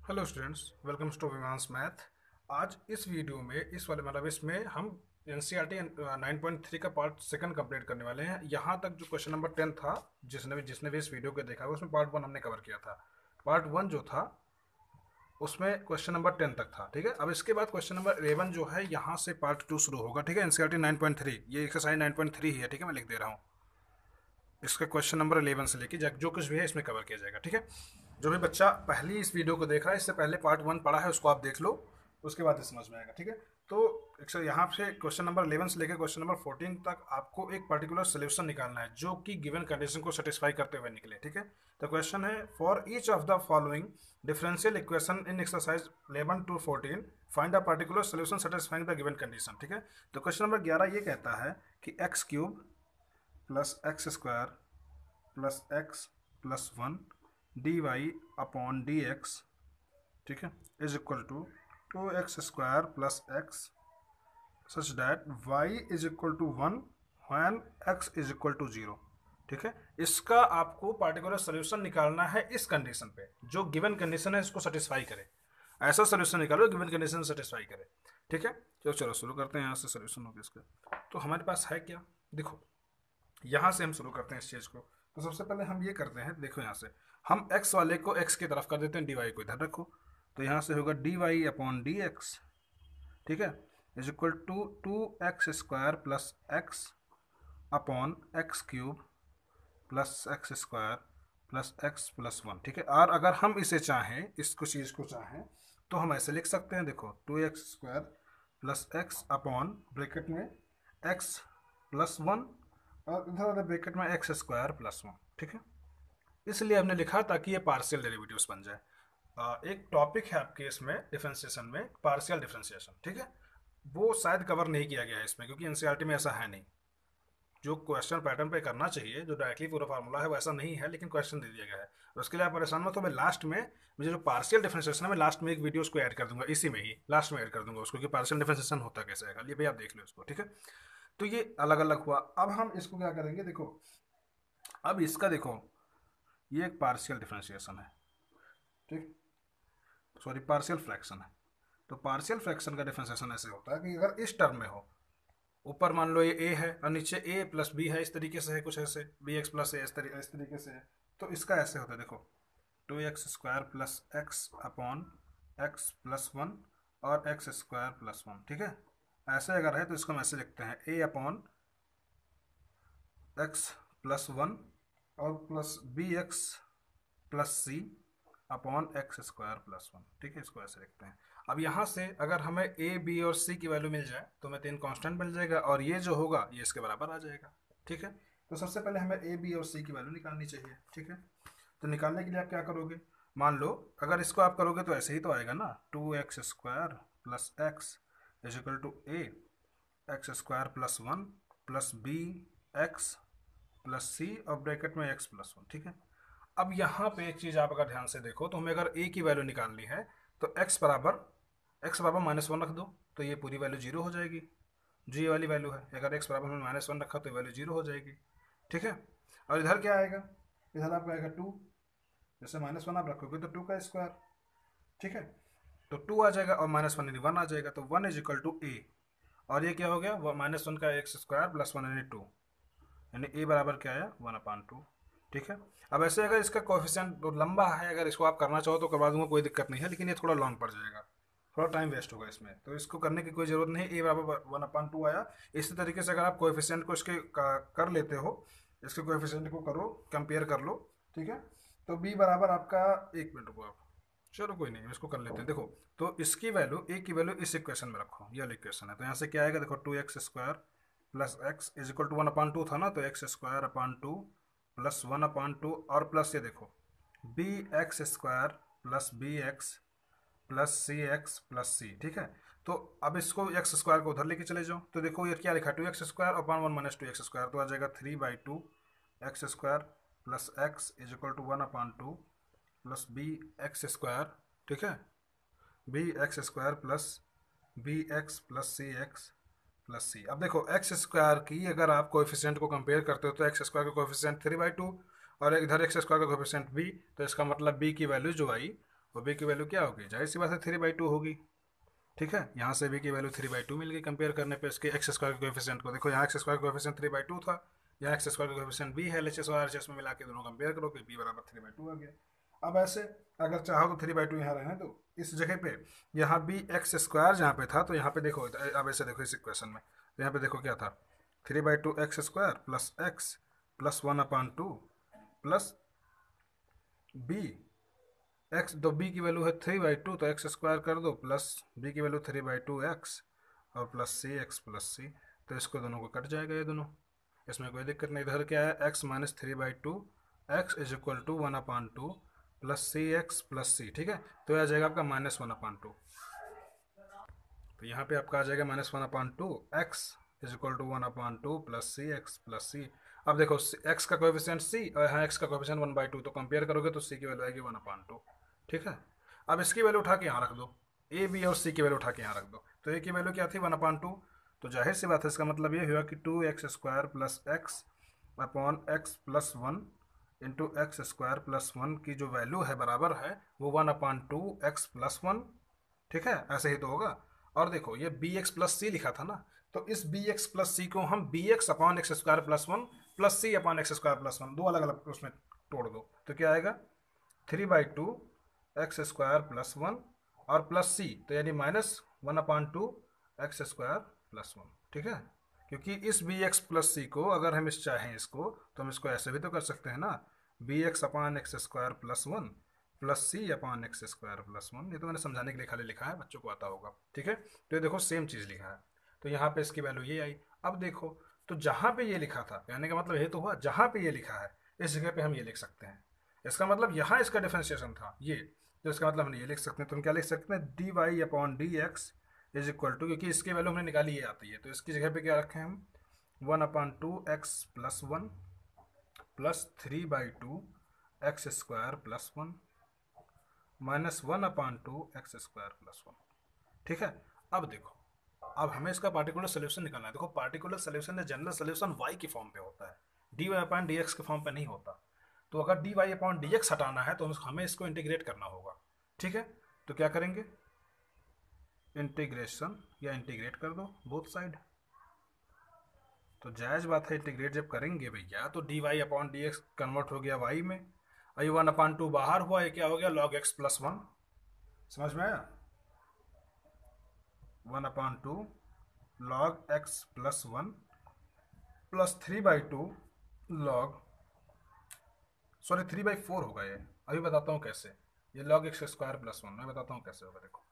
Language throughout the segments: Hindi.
हेलो स्टूडेंट्स, वेलकम टू विमांस मैथ। आज इस वीडियो में इसमें हम एनसीईआरटी 9.3 का पार्ट सेकंड कंप्लीट करने वाले हैं। यहाँ तक जो क्वेश्चन नंबर 10 था, जिसने भी इस वीडियो को देखा होगा, उसमें पार्ट 1 हमने कवर किया था। पार्ट 1 जो था उसमें क्वेश्चन नंबर 10 तक था। ठीक है, अब इसके बाद क्वेश्चन नंबर 11 जो है यहाँ से पार्ट 2 शुरू होगा। ठीक है, एनसीईआरटी 9.3, ये एक्सरसाइज 9.3 ही है। ठीक है, मैं लिख दे रहा हूँ। इसका क्वेश्चन नंबर 11 से लेके जो कुछ भी है इसमें कवर किया जाएगा। ठीक है, जो भी बच्चा पहली इस वीडियो को देख रहा है, इससे पहले पार्ट 1 पढ़ा है उसको आप देख लो, उसके बाद समझ में आएगा। ठीक है, तो यहाँ से क्वेश्चन नंबर 11 से लेकर क्वेश्चन नंबर 14 तक आपको एक पर्टिकुलर सोल्यूशन निकालना है जो कि गिवन कंडीशन को सेटिस्फाई करते हुए निकले। ठीक है, तो क्वेश्चन है for each of the following differential equation in exercise 11 to 14 find a particular solution satisfying the given condition. ठीक है, तो क्वेश्चन नंबर 11 ये कहता है कि x cube plus x square plus x plus 1 d y upon d x, ठीक है, is equal to 2x² plus x such that y is equal to 1 when x is equal to 0। ठीक है, इसका आपको पार्टिकुलर सोल्यूशन निकालना है इस कंडीशन पे, जो गिवन कंडीशन है इसको सेटिस्फाई करे। ऐसा सोल्यूशन निकालो गिवन कंडीशन सेटिस्फाई करे। ठीक है, तो चलो शुरू करते हैं। यहाँ से सोल्यूशन होगा इसका। तो हमारे पास है क्या, देखो यहाँ से हम शुरू करते हैं इस चीज़ को। तो सबसे पहले हम ये करते हैं, देखो यहाँ से हम x वाले को x की तरफ कर देते हैं, dy को इधर रखो। तो यहाँ से होगा dy अपॉन डी एक्स, ठीक है, is equal to 2x² plus x upon x cube plus x square plus x plus 1। ठीक है, और अगर हम इसे चाहें, इसको चीज़ को चाहें, तो हम ऐसे लिख सकते हैं। देखो 2x² plus x upon bracket में एक्स प्लस 1 और इधर वाले ब्रैकेट में x² प्लस 1। ठीक है, इसलिए हमने लिखा ताकि ये पार्शियल डेरिवेटिव्स बन जाए। एक टॉपिक है आपके इसमें डिफरेंशिएशन में, पार्शियल डिफरेंशिएशन। ठीक है, वो शायद कवर नहीं किया गया है इसमें, क्योंकि एनसीईआरटी में ऐसा है नहीं। जो क्वेश्चन पैटर्न पे करना चाहिए, जो डायरेक्टली पूरा फार्मूला है वैसा नहीं है, लेकिन क्वेश्चन दे दिया गया है। और उसके लिए आप परेशान मत हो, मैं लास्ट में मुझे जो पार्शियल डिफरेंशिएशन है, मैं लास्ट में एक वीडियो उसको ऐड कर दूंगा, इसी में ही लास्ट में ऐड कर दूंगा उसको, कि पार्शियल डिफरेंशिएशन होता कैसे है। ये भाई आप देख लो इसको। ठीक है, तो ये अलग अलग हुआ। अब हम इसको क्या करेंगे, देखो अब इसका देखो, ये एक पार्शियल डिफरेंशिएशन है, ठीक, सॉरी पार्शियल फ्रैक्शन है। तो पार्शियल फ्रैक्शन का डिफरेंशिएशन ऐसे होता है कि अगर इस टर्म में हो, ऊपर मान लो ये ए है और नीचे ए प्लस बी है, इस तरीके से है, कुछ ऐसे बी एक्स प्लस ए, इस तरीके से है। तो इसका ऐसे होता है, देखो 2x² plus x upon x plus 1 और x² प्लस 1। ठीक है, ऐसे अगर है तो इसको हम ऐसे लिखते हैं a अपॉन एक्स प्लस 1 और plus b x plus c upon x² plus 1। ठीक है, इसको ऐसे लिखते हैं। अब यहाँ से अगर हमें a b और c की वैल्यू मिल जाए तो हमें 3 कांस्टेंट मिल जाएगा, और ये जो होगा ये इसके बराबर आ जाएगा। ठीक है, तो सबसे पहले हमें a b और c की वैल्यू निकालनी चाहिए। ठीक है, तो निकालने के लिए आप क्या करोगे, मान लो अगर इसको आप करोगे तो ऐसे ही तो आएगा ना, 2x² plus x is equal to a x² plus 1 plus b x plus c और ब्रैकेट में x प्लस 1। ठीक है, अब यहाँ पे एक चीज़ आप अगर ध्यान से देखो, तो हमें अगर a की वैल्यू निकालनी है तो x बराबर -1 रख दो, तो ये पूरी वैल्यू 0 हो जाएगी। जो ये वाली वैल्यू है, अगर x बराबर हमने -1 रखा तो वैल्यू 0 हो जाएगी। ठीक है, और इधर क्या आएगा, इधर आपका आएगा 2, जैसे -1 आप रखोगे तो 2 का स्क्वायर। ठीक है, तो 2 आ जाएगा और -1 यानी 1 आ जाएगा, तो 1 इज इक्वल टू a। और ये क्या हो गया, -1 का x² प्लस 1 यानी 2, यानी a बराबर क्या आया 1/2। ठीक है, अब ऐसे अगर इसका कोएफिशिएंट लंबा है, अगर इसको आप करना चाहो तो करवा दूंगा, कोई दिक्कत नहीं है, लेकिन ये थोड़ा लॉन्ग पड़ जाएगा, थोड़ा टाइम वेस्ट होगा इसमें, तो इसको करने की कोई ज़रूरत नहीं। a बराबर 1/2 आया। इसी तरीके से अगर आप कोएफिशिएंट को इसके कर लेते हो, इसके कोएफिशिएंट को करो, कंपेयर कर लो। ठीक है, तो b बराबर आपका, एक मिनट रुको आप, चलो कोई नहीं, इसको कर लेते हैं। देखो, तो इसकी वैल्यू, a की वैल्यू इस इक्वेशन में रखो, यह इक्वेशन है, तो यहाँ से क्या आएगा, देखो 2x² plus x is equal to 1/2 था ना, तो x² प्लस 1/2 और प्लस ये देखो bx² plus bx plus cx plus c। ठीक है, तो अब इसको x² को उधर लेके चले जाओ, तो देखो ये क्या लिखा है, 2x² अपॉन 1 माइनस 2x², तो आ जाएगा 3/2 x² plus x is equal to 1/2 plus bx²। ठीक है, bx² plus bx plus cx plus c. अब देखो x² की अगर आप कोएफिशिएंट को कंपेयर करते हो तो x² का कोएफिशिएंट 3/2 और इधर x² का कोएफिशिएंट b, तो इसका मतलब b की वैल्यू जो आई और बी की वैल्यू क्या होगी, जाहिर सी बात है 3/2 होगी। ठीक है, यहाँ से बी की वैल्यू 3/2 मिल गई। कंपेयर करने पे इसके एक्स स्क्वायर के कोएफिशिएंट को देखो, यहाँ एक्स स्क्वायर का कोएफिशिएंट 3/2 था, यहाँ एक्स स्क्वायर का कोएफिशिएंट बी है, एलएचएस और आरएचएस में मिला के दोनों कंपेयर करो कि बी बराबर 3/2 आ गया। अब ऐसे अगर चाहो तो 3/2 यहाँ रहने दो इस जगह पे, यहाँ बी एक्स स्क्वायर जहाँ पे था, तो यहाँ पे देखो, अब ऐसे देखो इस इक्वेशन में, तो यहाँ पे देखो क्या था, 3/2 x square plus x plus 1/2 plus b x, तो बी की वैल्यू है 3/2, तो एक्स स्क्वायर कर दो प्लस बी की वैल्यू 3/2 एक्स और प्लस सी, तो इसको दोनों को कट जाएगा ये दोनों, इसमें कोई दिक्कत नहीं। इधर क्या है, x minus 3/2 x is equal to 1/2 plus c x plus c. ठीक है, तो यह आ जाएगा आपका -1/2, तो यहाँ पे आपका आ जाएगा -1/2 x is equal to 1/2 plus c x plus c. अब देखो एक्स का कोएफिशिएंट सी और यहाँ एक्स का कोएफिशिएंट 1/2, तो कंपेयर करोगे तो सी की वैल्यू आएगी 1/2। ठीक है, अब इसकी वैल्यू उठा के यहाँ रख दो, ए बी और सी की वैल्यू उठा के यहाँ रख दो, तो ए की वैल्यू क्या थी 1/2, तो जाहिर सी बात है इसका मतलब ये हुआ कि 2x² plus x upon x plus 1 into x square plus 1 की जो वैल्यू है बराबर है वो 1/2 एक्स प्लस 1। ठीक है, ऐसे ही तो होगा। और देखो ये बी एक्स प्लस सी लिखा था ना, तो इस बी एक्स प्लस सी को हम b x upon x square plus 1 plus c upon x square plus 1 दो अलग अलग उसमें तोड़ दो, तो क्या आएगा 3/2 एक्स स्क्वायर प्लस 1 और प्लस सी, तो यानी -1/2 एक्स स्क्वायर प्लस 1। ठीक है, क्योंकि इस बी एक्स प्लस सी को अगर हम इस चाहें इसको, तो हम इसको ऐसे भी तो कर सकते हैं ना, b x upon x square plus 1 plus c upon x square plus 1। ये तो मैंने समझाने के लिए खाली लिखा है, बच्चों को आता होगा। ठीक है, तो ये देखो सेम चीज़ लिखा है, तो यहाँ पे इसकी वैल्यू ये आई। अब देखो, तो जहाँ पे ये लिखा था, कहने का मतलब ये तो हुआ जहाँ पे ये लिखा है इस जगह पे हम ये लिख सकते हैं। इसका मतलब यहाँ इसका डिफरेंशिएशन था ये, तो इसका मतलब हम ये लिख सकते हैं, तो हम क्या लिख सकते हैं, d y upon d x is equal to, क्योंकि इसकी वैल्यू हमने निकाली ये आती है, तो इसकी जगह पे क्या रखें हम 1/2 x plus 1 plus 3/2 x square plus 1 -1/2 x square plus 1। ठीक है, अब देखो, अब हमें इसका पार्टिकुलर सोल्यूशन निकालना है। देखो पार्टिकुलर सोल्यूशन या जनरल सोल्यूशन वाई की फॉर्म पे होता है, d y upon d x के फॉर्म पे नहीं होता। तो अगर d y upon d x हटाना है तो हमें इसको इंटीग्रेट करना होगा। ठीक है, तो क्या करेंगे, इंटीग्रेशन या इंटीग्रेट कर दो बोथ साइड, तो जायज़ बात है इंटीग्रेट जब करेंगे भैया, तो d y upon d x convert हो गया वाई में, और 1/2 बाहर हुआ, ये क्या हो गया लॉग एक्स प्लस 1। समझ में आया, 1/2 log x plus 1 plus 3/2 log, sorry 3/4 होगा ये, अभी बताता हूँ कैसे, ये लॉग एक्स स्क्वायर प्लस 1 मैं बताता हूँ कैसे होगा। देखो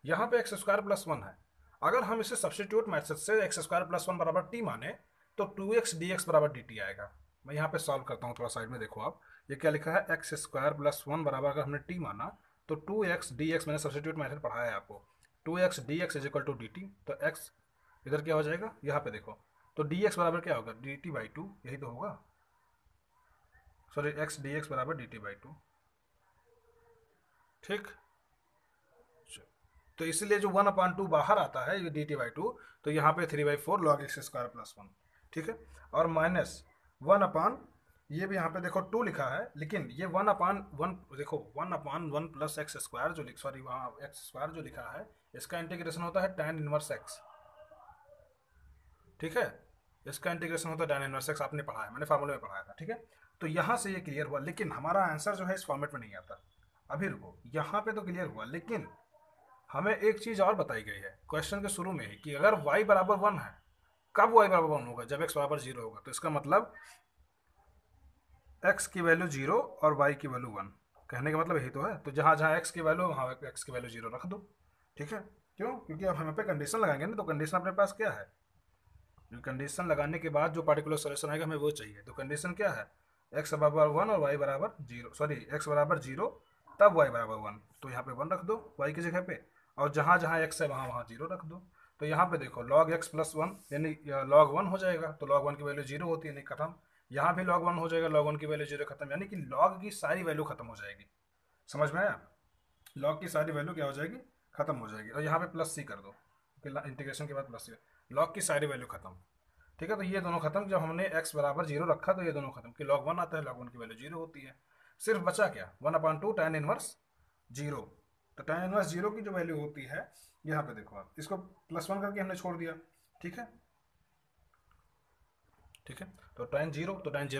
यहाँ पे एक्स स्क्वायर प्लस 1 है, अगर हम इसे सब्सटीट्यूट मेथड से एक्स स्क्वायर प्लस 1 बराबर टी माने तो 2x dx बराबर dt आएगा। मैं यहाँ पे सॉल्व करता हूँ, थोड़ा साइड में देखो आप, ये क्या लिखा है, एक्स स्क्वायर प्लस 1 बराबर अगर हमने t माना तो 2x dx, मैंने सब्सटीट्यूट मेथड पढ़ाया है आपको, 2x dx is equal to dt, तो x इधर क्या हो जाएगा, यहाँ पे देखो, तो dx बराबर क्या होगा dt/2, यही तो होगा, सॉरी x dx बराबर dt/2। ठीक, तो इसलिए जो 1/2 बाहर आता है ये dt/2, तो यहाँ पे 3/4 लॉग एक्स स्क्वायर प्लस 1। ठीक है, और माइनस 1/, ये भी यहाँ पे देखो 2 लिखा है, लेकिन ये 1/1 देखो 1/1 प्लस एक्स स्क्वायर जो सॉरी वहाँ एक्स स्क्वायर जो लिखा है, इसका इंटीग्रेशन होता है tan इनवर्स एक्स। ठीक है, इसका इंटीग्रेशन होता है tan इनवर्स एक्स, आपने पढ़ा है, मैंने फार्मूले में पढ़ाया था। ठीक है, तो यहाँ से ये क्लियर हुआ, लेकिन हमारा आंसर जो है इस फॉर्मेट में नहीं आता। अभी रुको, यहाँ पे तो क्लियर हुआ, लेकिन हमें एक चीज़ और बताई गई है क्वेश्चन के शुरू में ही, कि अगर y बराबर 1 है, कब y बराबर 1 होगा, जब x बराबर 0 होगा, तो इसका मतलब x की वैल्यू 0 और y की वैल्यू 1, कहने का मतलब यही तो है। तो जहाँ जहाँ x की वैल्यू वहाँ x की वैल्यू 0 रख दो। ठीक है, क्यों, क्योंकि अब हम पे कंडीशन लगाएंगे ना, तो कंडीशन अपने पास क्या है, कंडीशन लगाने के बाद जो पार्टिकुलर सोल्यूशन आएगा हमें वो चाहिए। तो कंडीशन क्या है, x बराबर 1 और y बराबर 0, सॉरी x बराबर 0 तब y बराबर 1, तो यहाँ पे 1 रख दो y की जगह पे, और जहाँ जहाँ x है वहाँ वहाँ 0 रख दो। तो यहाँ पे देखो log x प्लस 1 यानी log 1 हो जाएगा, तो log 1 की वैल्यू 0 होती है, नहीं खत्म। यहाँ भी log 1 हो जाएगा, log 1 की वैल्यू 0 खत्म, यानी कि log की सारी वैल्यू खत्म हो जाएगी। समझ में आया, log की सारी वैल्यू क्या हो जाएगी, खत्म हो जाएगी। और यहाँ पे प्लस सी कर दो, इंटीग्रेशन के बाद प्लस सी, log की सारी वैल्यू खत्म। ठीक है, तो ये दोनों खत्म, जब हमने x बराबर 0 रखा तो ये दोनों खत्म, कि log 1 आता है, log 1 की वैल्यू 0 होती है। सिर्फ बचा क्या, 1/2 tan इनवर्स जीरो। तो tan इनवर्स जीरो की जो वैल्यू होती है, यहाँ पे देखो आप, इसको +1 करके हमने छोड़ दिया, ठीक है, ठीक है। तो tan जीरो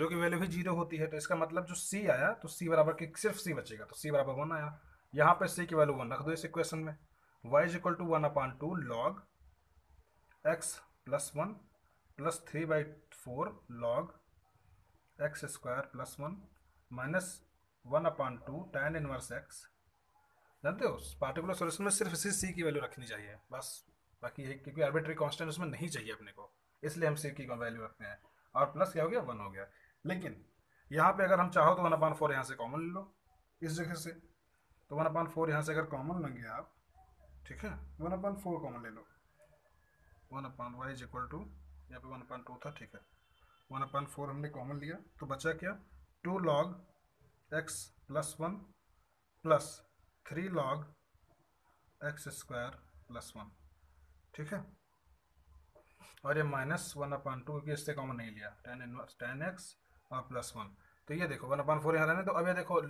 की वैल्यू भी जीरो होती है, तो इसका मतलब जो c आया, तो c बराबर की सिर्फ c बचेगा, तो c बराबर 1 आया। यहाँ पे c की वैल्यू 1 रख दो इस इक्वेशन में। y is equal to 1/2 log x plus 1 plus 3/4 log x square plus 1 minus 1/2 tan inverse x। जानते हो पार्टिकुलर सॉल्यूशन में सिर्फ इसी c की वैल्यू रखनी चाहिए बस, बाकी है क्योंकि आर्बिट्री कांस्टेंट उसमें नहीं चाहिए अपने को, इसलिए हम c की वैल्यू रखते हैं। और प्लस क्या हो गया, 1 हो गया। लेकिन यहाँ पे अगर हम चाहो तो 1/4 यहाँ से कॉमन ले लो इस जगह से, तो 1/4 यहाँ से अगर कॉमन लेंगे आप, ठीक है, 1/4 कॉमन ले लो। 1/y इज इक्वल टू, यहाँ पे 1/2 था, ठीक है, 1/4 हमने कॉमन लिया, तो बचा क्या, 2 log x plus 1 plus 3 log x square plus 1, ठीक है। और ये -1/2 क्योंकि इससे कॉमन नहीं लिया, tan x और प्लस 1। तो ये देखो 1/4 यहाँ रहने, तो अब ये देखो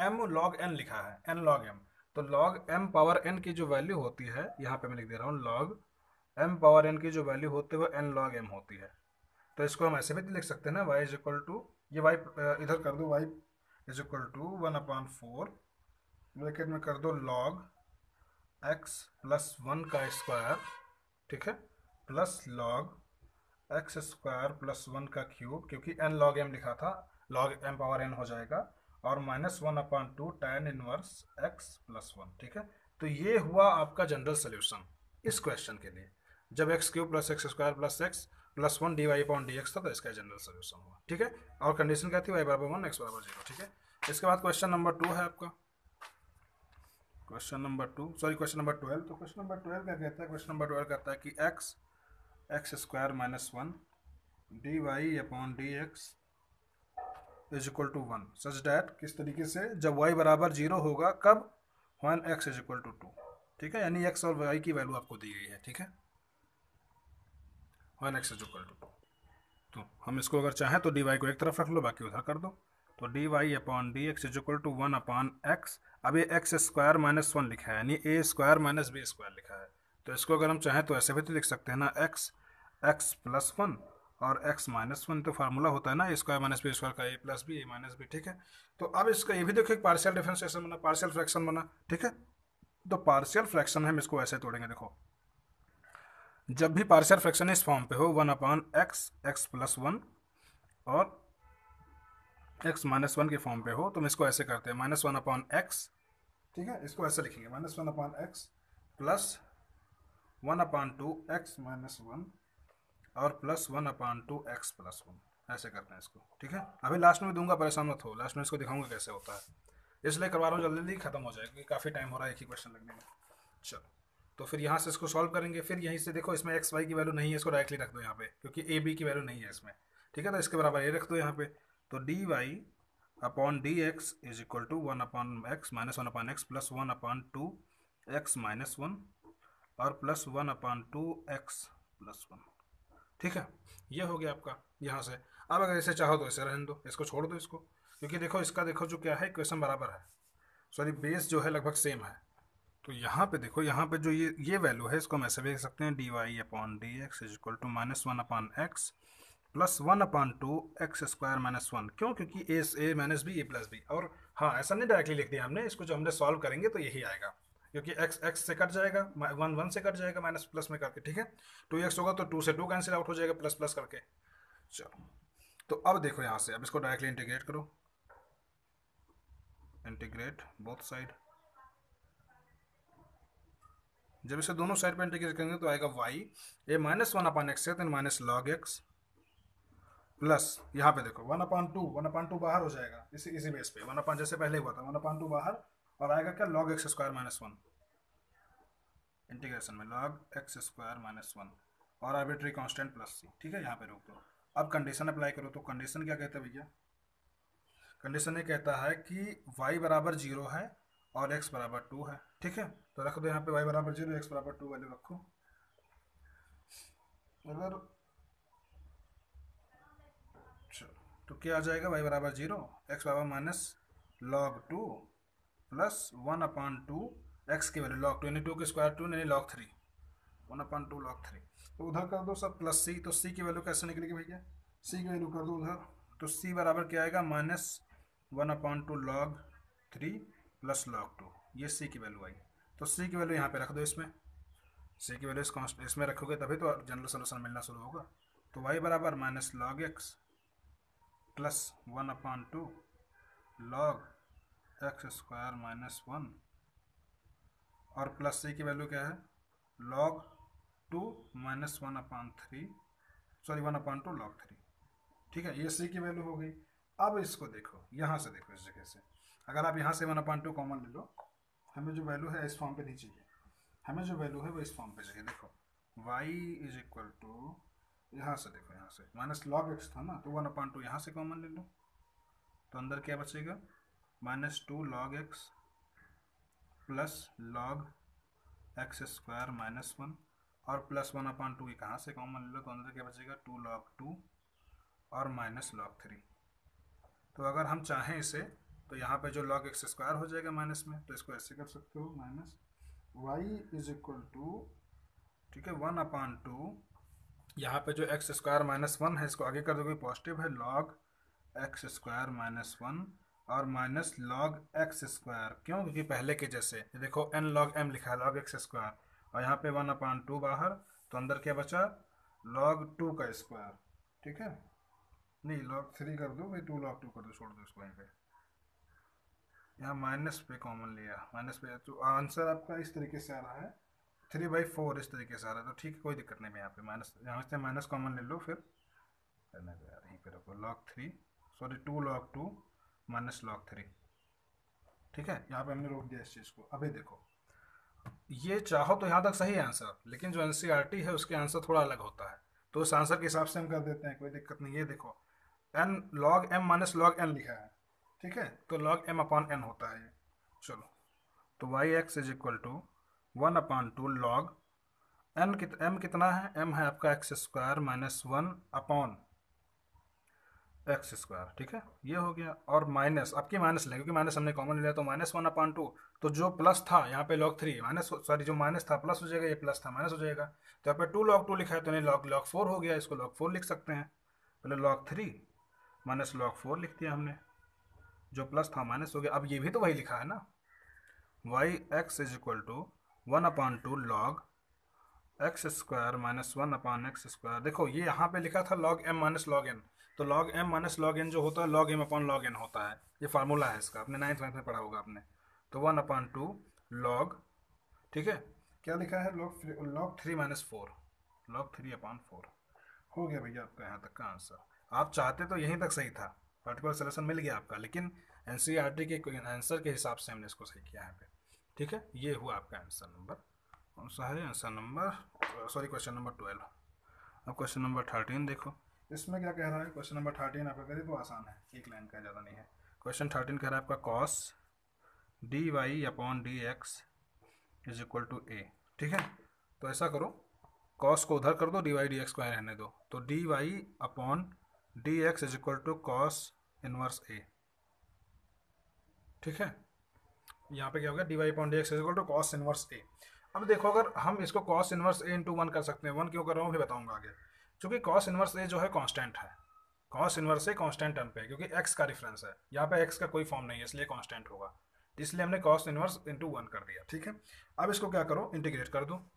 m log n लिखा है, n log m, तो log m पावर n की जो वैल्यू होती है, यहाँ पे मैं लिख दे रहा हूँ, log m पावर n की जो वैल्यू होती है वो n log m होती है। तो इसको हम ऐसे भी लिख सकते हैं ना, y इज इक्वल टू, ये y इधर कर दो, y is equal to 1/4 bracket में कर दो log x प्लस 1 का स्क्वायर, ठीक है, plus log x square plus 1 का क्यूब, क्योंकि n log m लिखा था, log m पावर n हो जाएगा, और -1/2 tan इनवर्स x प्लस 1, ठीक है। तो ये हुआ आपका जनरल सोल्यूशन इस क्वेश्चन के लिए, जब x cube plus x square plus x plus 1 dy/dx था, तो इसका जनरल सोल्यूशन हुआ, ठीक है। और कंडीशन क्या थी, y बराबर 1 x बराबर 0, ठीक है। इसके बाद क्वेश्चन नंबर 2 है आपका, क्वेश्चन नंबर 12। तो क्वेश्चन नंबर 12 क्या कहता है, क्वेश्चन नंबर 12 कहता है कि x square minus 1 dy/dx is equal to 1 such that, किस तरीके से, जब y बराबर 0 होगा, कब, when x is equal to 2, ठीक है, यानी x और y की वैल्यू आपको दी गई है, ठीक है, when x is equal to 2। तो हम इसको अगर चाहें तो dy को एक तरफ रख लो, बाकी उधर कर दो, तो dy/dx is equal to 1/x। अब ये एक्स स्क्वायर माइनस 1 लिखा है, यानी a square minus b square लिखा है, तो इसको अगर हम चाहें तो ऐसे भी तो लिख सकते हैं ना, x प्लस 1 और x माइनस 1, तो फार्मूला होता है ना a square minus b square का, a plus b, a minus b, ठीक है। तो अब इसका ये भी देखो, एक पार्शियल डिफरेंशिएशन बना, पार्शियल फ्रैक्शन बना, ठीक है। तो पार्शियल फ्रैक्शन हम इसको ऐसे तोड़ेंगे, देखो, जब भी पार्शियल फ्रैक्शन इस फॉर्म पे हो, 1/x, x प्लस 1 और x माइनस 1 के फॉर्म पे हो, तो हम इसको ऐसे करते हैं, -1/x, ठीक है, इसको ऐसे लिखेंगे, -1/x प्लस 1/2 x माइनस 1 और प्लस 1/2 x प्लस 1, ऐसे करते हैं इसको, ठीक है। अभी लास्ट में दूंगा, परेशान मत हो, लास्ट में इसको दिखाऊंगा कैसे होता है, इसलिए करवा रहा हूँ, जल्दी जल्दी खत्म हो जाएगा क्योंकि काफ़ी टाइम हो रहा है एक ही क्वेश्चन लगने में। चलो, तो फिर यहाँ से इसको सॉल्व करेंगे, फिर यहीं से देखो, इसमें एक्स वाई की वैल्यू नहीं है, इसको डायरेक्टली रख दो यहाँ पे, क्योंकि ए बी की वैल्यू नहीं है इसमें, ठीक है, तो इसके बराबर ये रख दो यहाँ पे। तो dy/dx is equal to 1/x minus 1/x plus 1/2 x minus 1 और प्लस 1/2 x प्लस 1, ठीक है। ये हो गया आपका यहाँ से। अब अगर इसे चाहो तो इसे रहने दो, इसको छोड़ दो इसको, क्योंकि देखो इसका देखो जो क्या है, इक्वेशन बराबर है, सॉरी बेस जो है लगभग सेम है। तो यहाँ पे देखो, यहाँ पे जो ये वैल्यू है, इसको हम ऐसे भी लिख सकते हैं, dy/dx is equal to -1/x plus 1/2 x square minus 1, क्यों, क्योंकि a minus b, a plus b. और हाँ, ऐसा नहीं डायरेक्टली लिख दिया हमने, इसको जो हमने सॉल्व करेंगे तो यही आएगा, क्योंकि x से कट जाएगा, 1 से कट जाएगा माइनस प्लस में करके, ठीक है। 2x होगा तो 2 से 2 कैंसिल आउट हो जाएगा प्लस प्लस करके। चलो, तो अब देखो यहाँ से, अब इसको डायरेक्टली इंटीग्रेट करो, इंटीग्रेट बोथ साइड। जब इसे दोनों साइड पर इंटीग्रेट करेंगे तो आएगा y, ये -1/x है, तो माइनस लॉग x प्लस, यहाँ पे देखो 1/2 बाहर हो जाएगा, इसी बेस पे 1/, जैसे पहले हुआ था 1/2 बाहर, और आएगा क्या, log x square minus 1 integration में, लॉग एक्स स्क्वायर माइनस 1 और आर्बिट्री कांस्टेंट प्लस c, ठीक है, यहाँ पे रोक दो। अब कंडीशन अप्लाई करो, तो कंडीशन क्या कहता है भैया, कंडीशन ये कहता है कि y बराबर 0 है और x बराबर 2 है, ठीक है। तो रख दो यहाँ पे y बराबर 0, x बराबर 2 वैल्यू रखो। अगर तो क्या आ जाएगा, y बराबर 0, x बराबर माइनस लॉग 2 प्लस 1/2 एक्स की वैल्यू log 2 यानी 2 की स्क्वायर 2 यानी log 3, 1/2 log 3। तो उधर कर दो सब प्लस सी, तो सी की वैल्यू कैसे निकलेगी भैया, सी की वैल्यू कर दो उधर, तो सी बराबर क्या आएगा -1/2 log 3 प्लस log 2, ये सी की वैल्यू आई। तो सी की वैल्यू यहाँ पे रख दो, इसमें सी की वैल्यू इसमें रखोगे तभी तो जनरल सोल्यूशन मिलना शुरू होगा। तो वाई बराबर -log x plus 1/2 log x² -1 और प्लस सी की वैल्यू क्या है log 2 -1/3 सॉरी 1/2 log 3। ठीक है, ये सी की वैल्यू हो गई। अब इसको देखो, यहाँ से देखो, इस जगह से अगर आप यहाँ से 1/2 कॉमन ले लो, हमें जो वैल्यू है इस फॉर्म पे नहीं चाहिए, हमें जो वैल्यू है वो इस फॉर्म पे चाहिए। देखो y इज इक्वल टू, यहाँ से देखो, यहाँ से -log x था ना, तो 1/2 यहाँ से कॉमन ले लो, तो अंदर क्या बचेगा -2 log x plus log x² -1 और प्लस 1/2 ये कहाँ से कॉमन ले लो, तो अंदर क्या बचेगा 2 log 2 और -log 3। तो अगर हम चाहें इसे तो यहाँ पे जो log x² हो जाएगा माइनस में, तो इसको ऐसे कर सकते हो -y इज इक्वल टू, ठीक है, 1/2 यहाँ पे जो x² -1 है इसको आगे कर दोगे पॉजिटिव है log x² -1 और माइनस log x², क्यों, क्योंकि पहले के जैसे देखो n log m लिखा है log x² और यहाँ पे 1/2 बाहर, तो अंदर क्या बचा log 2 का स्क्वायर। ठीक है, नहीं log 3 कर दो भाई, 2 log 2 कर दो, छोड़ दो इसको वहीं पे, यहाँ माइनस पे कॉमन लिया, माइनस पे, तो आंसर आपका इस तरीके से आ रहा है 3/4 इस तरीके से आ रहा है। तो ठीक है, कोई दिक्कत नहीं है, यहाँ पे माइनस, यहाँ से माइनस कॉमन ले लो, फिर करने दो यार, यहीं पे रखो log 3 सॉरी 2 log 2 -log 3। ठीक है, यहाँ पे हमने रोक दिया इस चीज़ को। अभी देखो, ये चाहो तो यहाँ तक सही है आंसर, लेकिन जो एनसीईआरटी है उसके आंसर थोड़ा अलग होता है, तो उस आंसर के हिसाब से हम कर देते हैं, कोई दिक्कत नहीं। ये देखो n log m -log n लिखा है, ठीक है, तो log m/n होता है ये। चलो, तो y(x) is equal to 1/2 log m कितना है, m है आपका x² -1/x²। ठीक है, ये हो गया, और माइनस, अब की माइनस लें क्योंकि माइनस हमने कॉमन लिया, तो -1/2, तो जो प्लस था यहाँ पे log 3 माइनस, सॉरी जो माइनस था प्लस हो जाएगा, ये प्लस था माइनस हो जाएगा, तो यहाँ पे 2 log 2 लिखा है तो नहीं log 4 हो गया, इसको log 4 लिख सकते हैं। पहले log 3 -log 4 लिख दिया हमने, जो प्लस था माइनस हो गया। अब ये भी तो वही लिखा है ना, y(x) is equal to 1/2 log x² -1/x²। देखो ये यहाँ पे लिखा था log m -log n, तो log m -log n जो होता है log m/log n होता है, ये फार्मूला है इसका, आपने 9th में पढ़ा होगा आपने। तो 1/2 log, ठीक है, क्या लिखा है log 3 -4, log 3/4 हो गया भैया आपका यहाँ तक का आंसर। आप चाहते तो यहीं तक सही था, पर्टिकुलर सोल्यूशन मिल गया आपका, लेकिन एनसीईआरटी के आंसर के हिसाब से हमने इसको सही किया यहाँ पे। ठीक है, ये हुआ आपका आंसर नंबर, कौन सा है answer number, sorry question number 12। अब क्वेश्चन नंबर 13 देखो, इसमें क्या कह रहा है, क्वेश्चन नंबर 13 आपका करिए तो आसान है, एक लाइन का ज़्यादा नहीं है। क्वेश्चन 13 कह रहा है आपका cos dy/dx is equal to a। ठीक है, तो ऐसा करो, cos को उधर कर दो, dy/dx को रहने दो, तो dy/dx is equal to cos inverse a। ठीक है, यहाँ पे क्या हो गया, dy/dx is equal to cos inverse a। अब देखो, अगर हम इसको cos इनवर्स a इंटू 1 कर सकते हैं, 1 क्यों कर रहा हूँ भी बताऊंगा आगे, क्योंकि cos इनवर्स a जो है कांस्टेंट है, cos inverse a constant term पे है, क्योंकि x का डिफरेंस है, यहाँ पे x का कोई फॉर्म नहीं है इसलिए कांस्टेंट होगा, इसलिए हमने cos इनवर्स इंटू 1 कर दिया। ठीक है, अब इसको क्या करो, इंटीग्रेट कर दो,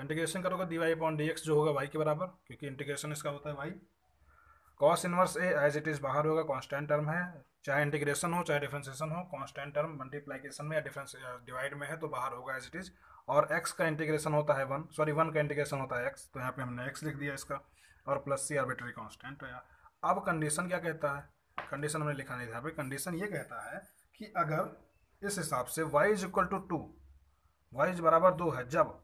इंटीग्रेशन करोगे dy/dx जो होगा y के बराबर, क्योंकि इंटीग्रेशन इसका होता है y। cos inverse a as it is बाहर होगा, कांस्टेंट टर्म है, चाहे इंटीग्रेशन हो चाहे डिफरेंशिएशन हो, कांस्टेंट टर्म मल्टीप्लिकेशन में या डिफरेंस डिवाइड में है तो बाहर होगा एज इट इज। और x का इंटीग्रेशन होता है 1, सॉरी 1 का इंटीग्रेशन होता है x, तो यहाँ पे हमने x लिख दिया इसका, और प्लस c आर्बिट्ररी कांस्टेंट है। अब कंडीशन क्या कहता है, कंडीशन हमने लिखा नहीं था, कंडीशन ये कहता है कि अगर इस हिसाब से y is equal to 2, y बराबर 2 है, जब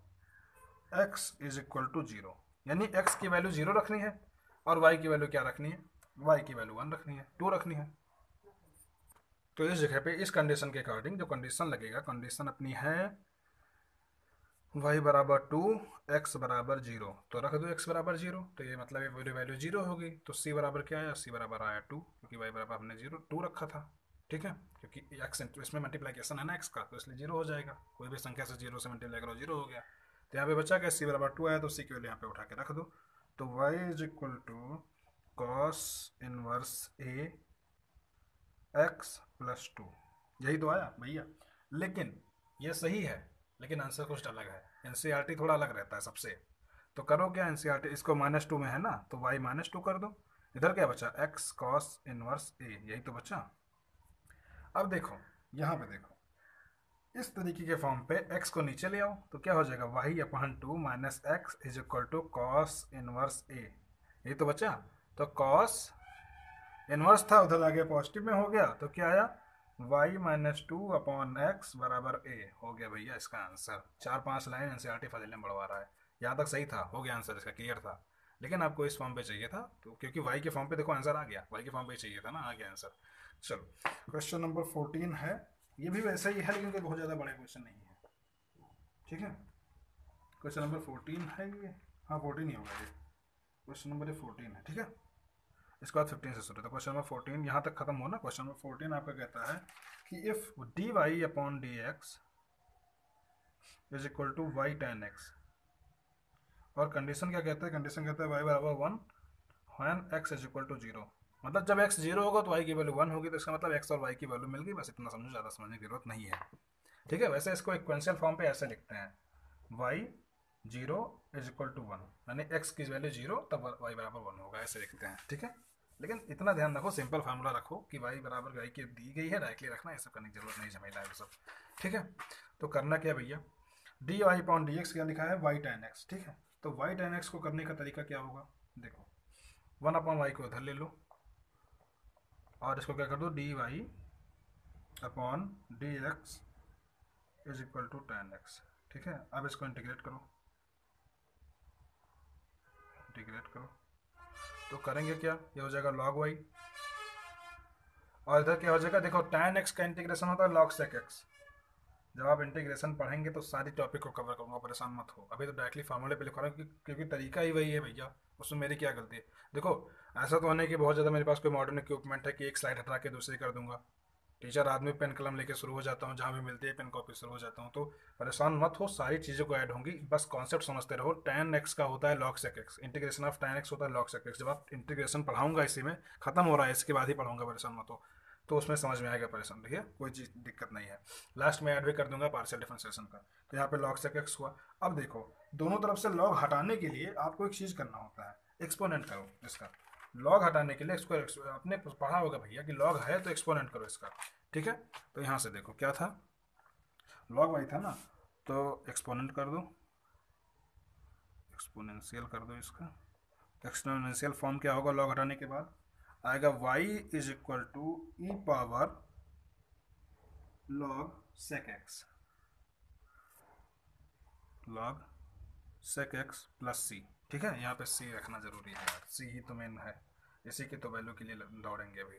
x इज इक्वल टू 0, यानी x की वैल्यू 0 रखनी है और y की वैल्यू क्या रखनी है, y की वैल्यू 1 रखनी है, 2 रखनी है। तो इस जगह पे इस कंडीशन के अकॉर्डिंग जो कंडीशन लगेगा, कंडीशन अपनी है वाई बराबर 2, एक्स बराबर 0, तो रख दो एक्स बराबर 0, तो ये मतलब ये पूरी वैल्यू 0 होगी। तो सी बराबर क्या आया, सी बराबर आया 2, क्योंकि वाई बराबर हमने 2 रखा था। ठीक है, क्योंकि एक्स इसमें मल्टीप्लाइकेशन है ना एक्स का, तो इसलिए 0 हो जाएगा। कोई भी संख्या से 0 से मल्टीप्लाई करो 0 हो गया। तो यहाँ पे बचा क्या, सी बराबर 2 आया, तो सी की वैल्यू यहाँ पे उठा के रख दो। तो y is equal to cos inverse a x plus 2, यही तो आया भैया। लेकिन ये सही है, लेकिन आंसर कुछ अलग है। एनसीईआरटी थोड़ा अलग रहता है सबसे। तो करो क्या, एनसीईआरटी इसको -2 में है ना, तो y -2 कर दो। इधर क्या बचा, x cos इनवर्स a, यही तो बचा। अब देखो यहाँ पे देखो, इस तरीके के फॉर्म पे x को नीचे ले आओ, तो क्या हो जाएगा, y/2 minus x is equal to cos inverse a, यही तो बचा। तो cos इनवर्स था, उधर आ गया पॉजिटिव में हो गया, तो क्या आया, y-2/x बराबर a हो गया भैया इसका आंसर। 4-5 लाइन एनसीईआरटी फाजिल में बढ़वा रहा है। यहाँ तक सही था, हो गया आंसर इसका, क्लियर था। लेकिन आपको इस फॉर्म पे चाहिए था, तो क्योंकि y के फॉर्म पे देखो आंसर आ गया, y के फॉर्म पे चाहिए था ना, आ गया आंसर। चलो क्वेश्चन नंबर 14 है, ये भी वैसा ही है, लेकिन कोई बहुत ज़्यादा बड़े क्वेश्चन नहीं है। ठीक है, क्वेश्चन नंबर 14 है ये, हाँ 14 ही होगा ये, क्वेश्चन नंबर 14 है। ठीक है, इसके बाद 15 से शुरू। तो क्वेश्चन नंबर 14 यहाँ तक खत्म हो ना। क्वेश्चन नंबर 14 आपका कहता है कि if d y upon d x is equal to y tan x, और कंडीशन क्या कहता है, कंडीशन कहता है वाई बराबर 1 when x is equal to 0, मतलब जब x 0 होगा तो y की वैल्यू 1 होगी, तो इसका मतलब x और y की वैल्यू मिल गई, बस इतना समझो, ज़्यादा समझने की जरूरत नहीं है। ठीक है, वैसे इसको इक्वेंशियल फॉर्म पे ऐसे लिखते हैं, y 0 इज इक्वल टू 1, यानी x की वैल्यू 0 तब y बराबर 1 होगा, ऐसे लिखते हैं। ठीक है, लेकिन इतना ध्यान रखो, सिंपल फार्मूला रखो कि y बराबर y की दी गई है, डायरेक्टली रखना, ये सब करने की जरूरत नहीं, झमेला है सब। ठीक है, तो करना क्या भैया, d y upon d x क्या लिखा है, वाई टेन एक्स। ठीक है, तो वाई टेन एक्स को करने का तरीका क्या होगा, देखो 1/y को उधर ले लो, और इसको क्या कर दो, d y upon d x is equal to tan x. ठीक है, अब इसको इंटीग्रेट करो, इंटीग्रेट करो, तो करेंगे क्या, ये हो जाएगा log y, और इधर क्या हो जाएगा, देखो tan x का इंटीग्रेशन होता है log sec x। जब आप इंटीग्रेशन पढ़ेंगे तो सारी टॉपिक को कवर करूंगा, परेशान मत हो। अभी तो डायरेक्टली फार्मूले पे लिखा रहा हूँ, क्योंकि तरीका ही वही है भैया, उसमें मेरी क्या गलती है। देखो ऐसा तो होने की बहुत ज़्यादा मेरे पास कोई मॉडर्न इक्विपमेंट है कि एक स्लाइड हटा के दूसरी कर दूंगा। टीचर आदमी पेन कलम लेके शुरू हो जाता हूँ, जहाँ भी मिलती है पेन कॉपी शुरू हो जाता हूँ, तो परेशान मत हो, सारी चीज़ों को ऐड होंगी, बस कॉन्सेप्ट समझते रहो। tan x का होता है log sec x, integration of tan x होता है log sec x। जब आप इंटीग्रेशन पढ़ाऊंगा, इसी में खत्म हो रहा है, इसके बाद ही पढ़ाऊंगा, परेशान मत हो, तो उसमें समझ में आएगा, परेशान रहिए, कोई चीज़ दिक्कत नहीं है। लास्ट में ऐड भी कर दूंगा पार्शियल डिफरेंशिएशन का। तो यहाँ पे log sec x हुआ। अब देखो दोनों तरफ से log हटाने के लिए आपको एक चीज़ करना होता है, एक्सपोनेंट करो इसका। लॉग हटाने के लिए इसको आपने पढ़ा होगा भैया कि लॉग है तो एक्सपोनेंट करो इसका। ठीक है, तो यहाँ से देखो क्या था, लॉग वाई था ना, तो एक्सपोनेंट कर दो, एक्सपोनेंशियल कर दो इसका। एक्सपोनेंशियल फॉर्म क्या होगा, लॉग हटाने के बाद आएगा y is equal to e power log sec x, log sec x plus c. ठीक है, यहाँ पे c रखना जरूरी है, c ही तो मेन है, इसी की तो वैल्यू के लिए दौड़ेंगे अभी।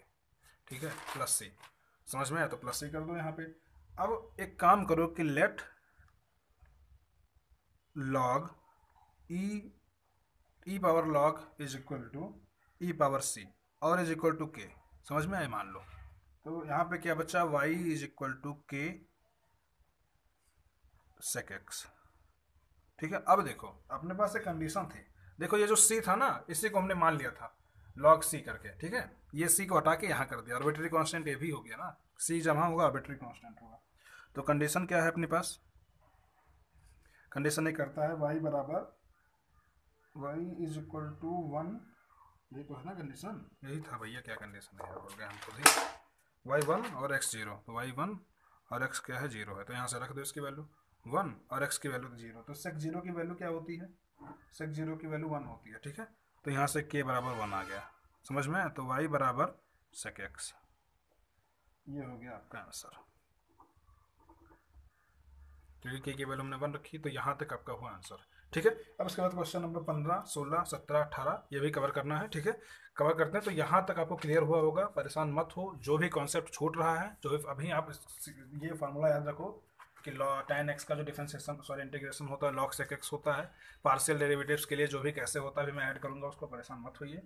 ठीक है, प्लस सी, समझ में आया, तो प्लस सी कर दो यहाँ पे। अब एक काम करो कि let log e power log is equal to e power c, और इज इक्वल टू के, समझ में आए, मान लो। तो यहाँ पे क्या बचा, y इज इक्वल टू के सेक एक्स। ठीक है, अब देखो अपने पास एक कंडीशन थी, देखो ये जो c था ना, इसी को हमने मान लिया था log c करके। ठीक है, ये c को हटा के यहाँ कर दिया, आर्बिट्री कांस्टेंट ये भी हो गया ना, c जहाँ होगा आर्बिट्री कांस्टेंट होगा। तो कंडीशन क्या है अपने पास, कंडीशन ये करता है y बराबर y इज इक्वल टू 1, ये तो है ना कंडीशन, यही था भैया, क्या कंडीशन है, हो गया हमको ही, y1 और x 0, तो y1 और x क्या है, 0 है, तो यहाँ से रख दो इसकी वैल्यू 1 और x की वैल्यू 0, तो sec 0 की वैल्यू क्या होती है, sec 0 की वैल्यू 1 होती है। ठीक है, तो यहाँ से k बराबर 1 आ गया, समझ में, तो y बराबर sec x, ये हो गया आपका आंसर, क्योंकि k की वैल्यू हमने 1 रखी, तो यहाँ तक आपका हुआ आंसर। ठीक है, अब उसके बाद क्वेश्चन नंबर 15, 16, 17, 18 ये भी कवर करना है। ठीक है, कवर करते हैं, तो यहाँ तक आपको क्लियर हुआ होगा, परेशान मत हो, जो भी कॉन्सेप्ट छूट रहा है, जो अभी आप ये फार्मूला याद रखो कि tan x का जो डिफरेंशिएशन सॉरी इंटीग्रेशन होता है log sec x होता है। पार्शियल डेरिवेटिव्स के लिए जो भी कैसे होता है भी मैं ऐड करूंगा, उसको परेशान मत होइए।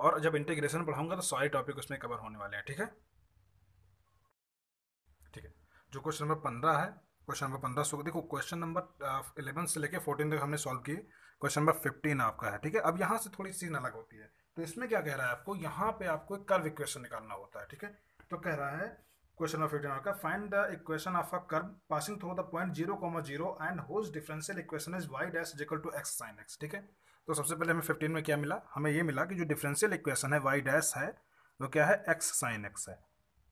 और जब इंटीग्रेशन पढ़ाऊंगा तो सारे टॉपिक उसमें कवर होने वाले हैं, ठीक है। ठीक है, जो क्वेश्चन नंबर 15 है, क्वेश्चन नंबर 15 सो देखो, क्वेश्चन नंबर 11 से लेके 14 तक हमने सॉल्व किए, क्वेश्चन नंबर 15 आपका है, ठीक है। अब यहाँ से थोड़ी सी अलग होती है, तो इसमें क्या कह रहा है आपको, यहाँ पे आपको एक कर्व इक्वेशन निकालना होता है, ठीक है। तो कह रहा है क्वेश्चन नंबर 15 का, find the equation of a curve passing through the point 0, 0 and whose differential equation is y dash is equal to x sin x, ठीक है। तो सबसे पहले हमें 15 में क्या मिला, हमें ये मिला कि जो डिफरेंशियल इक्वेशन है y डैश है वो क्या है, x sin x है,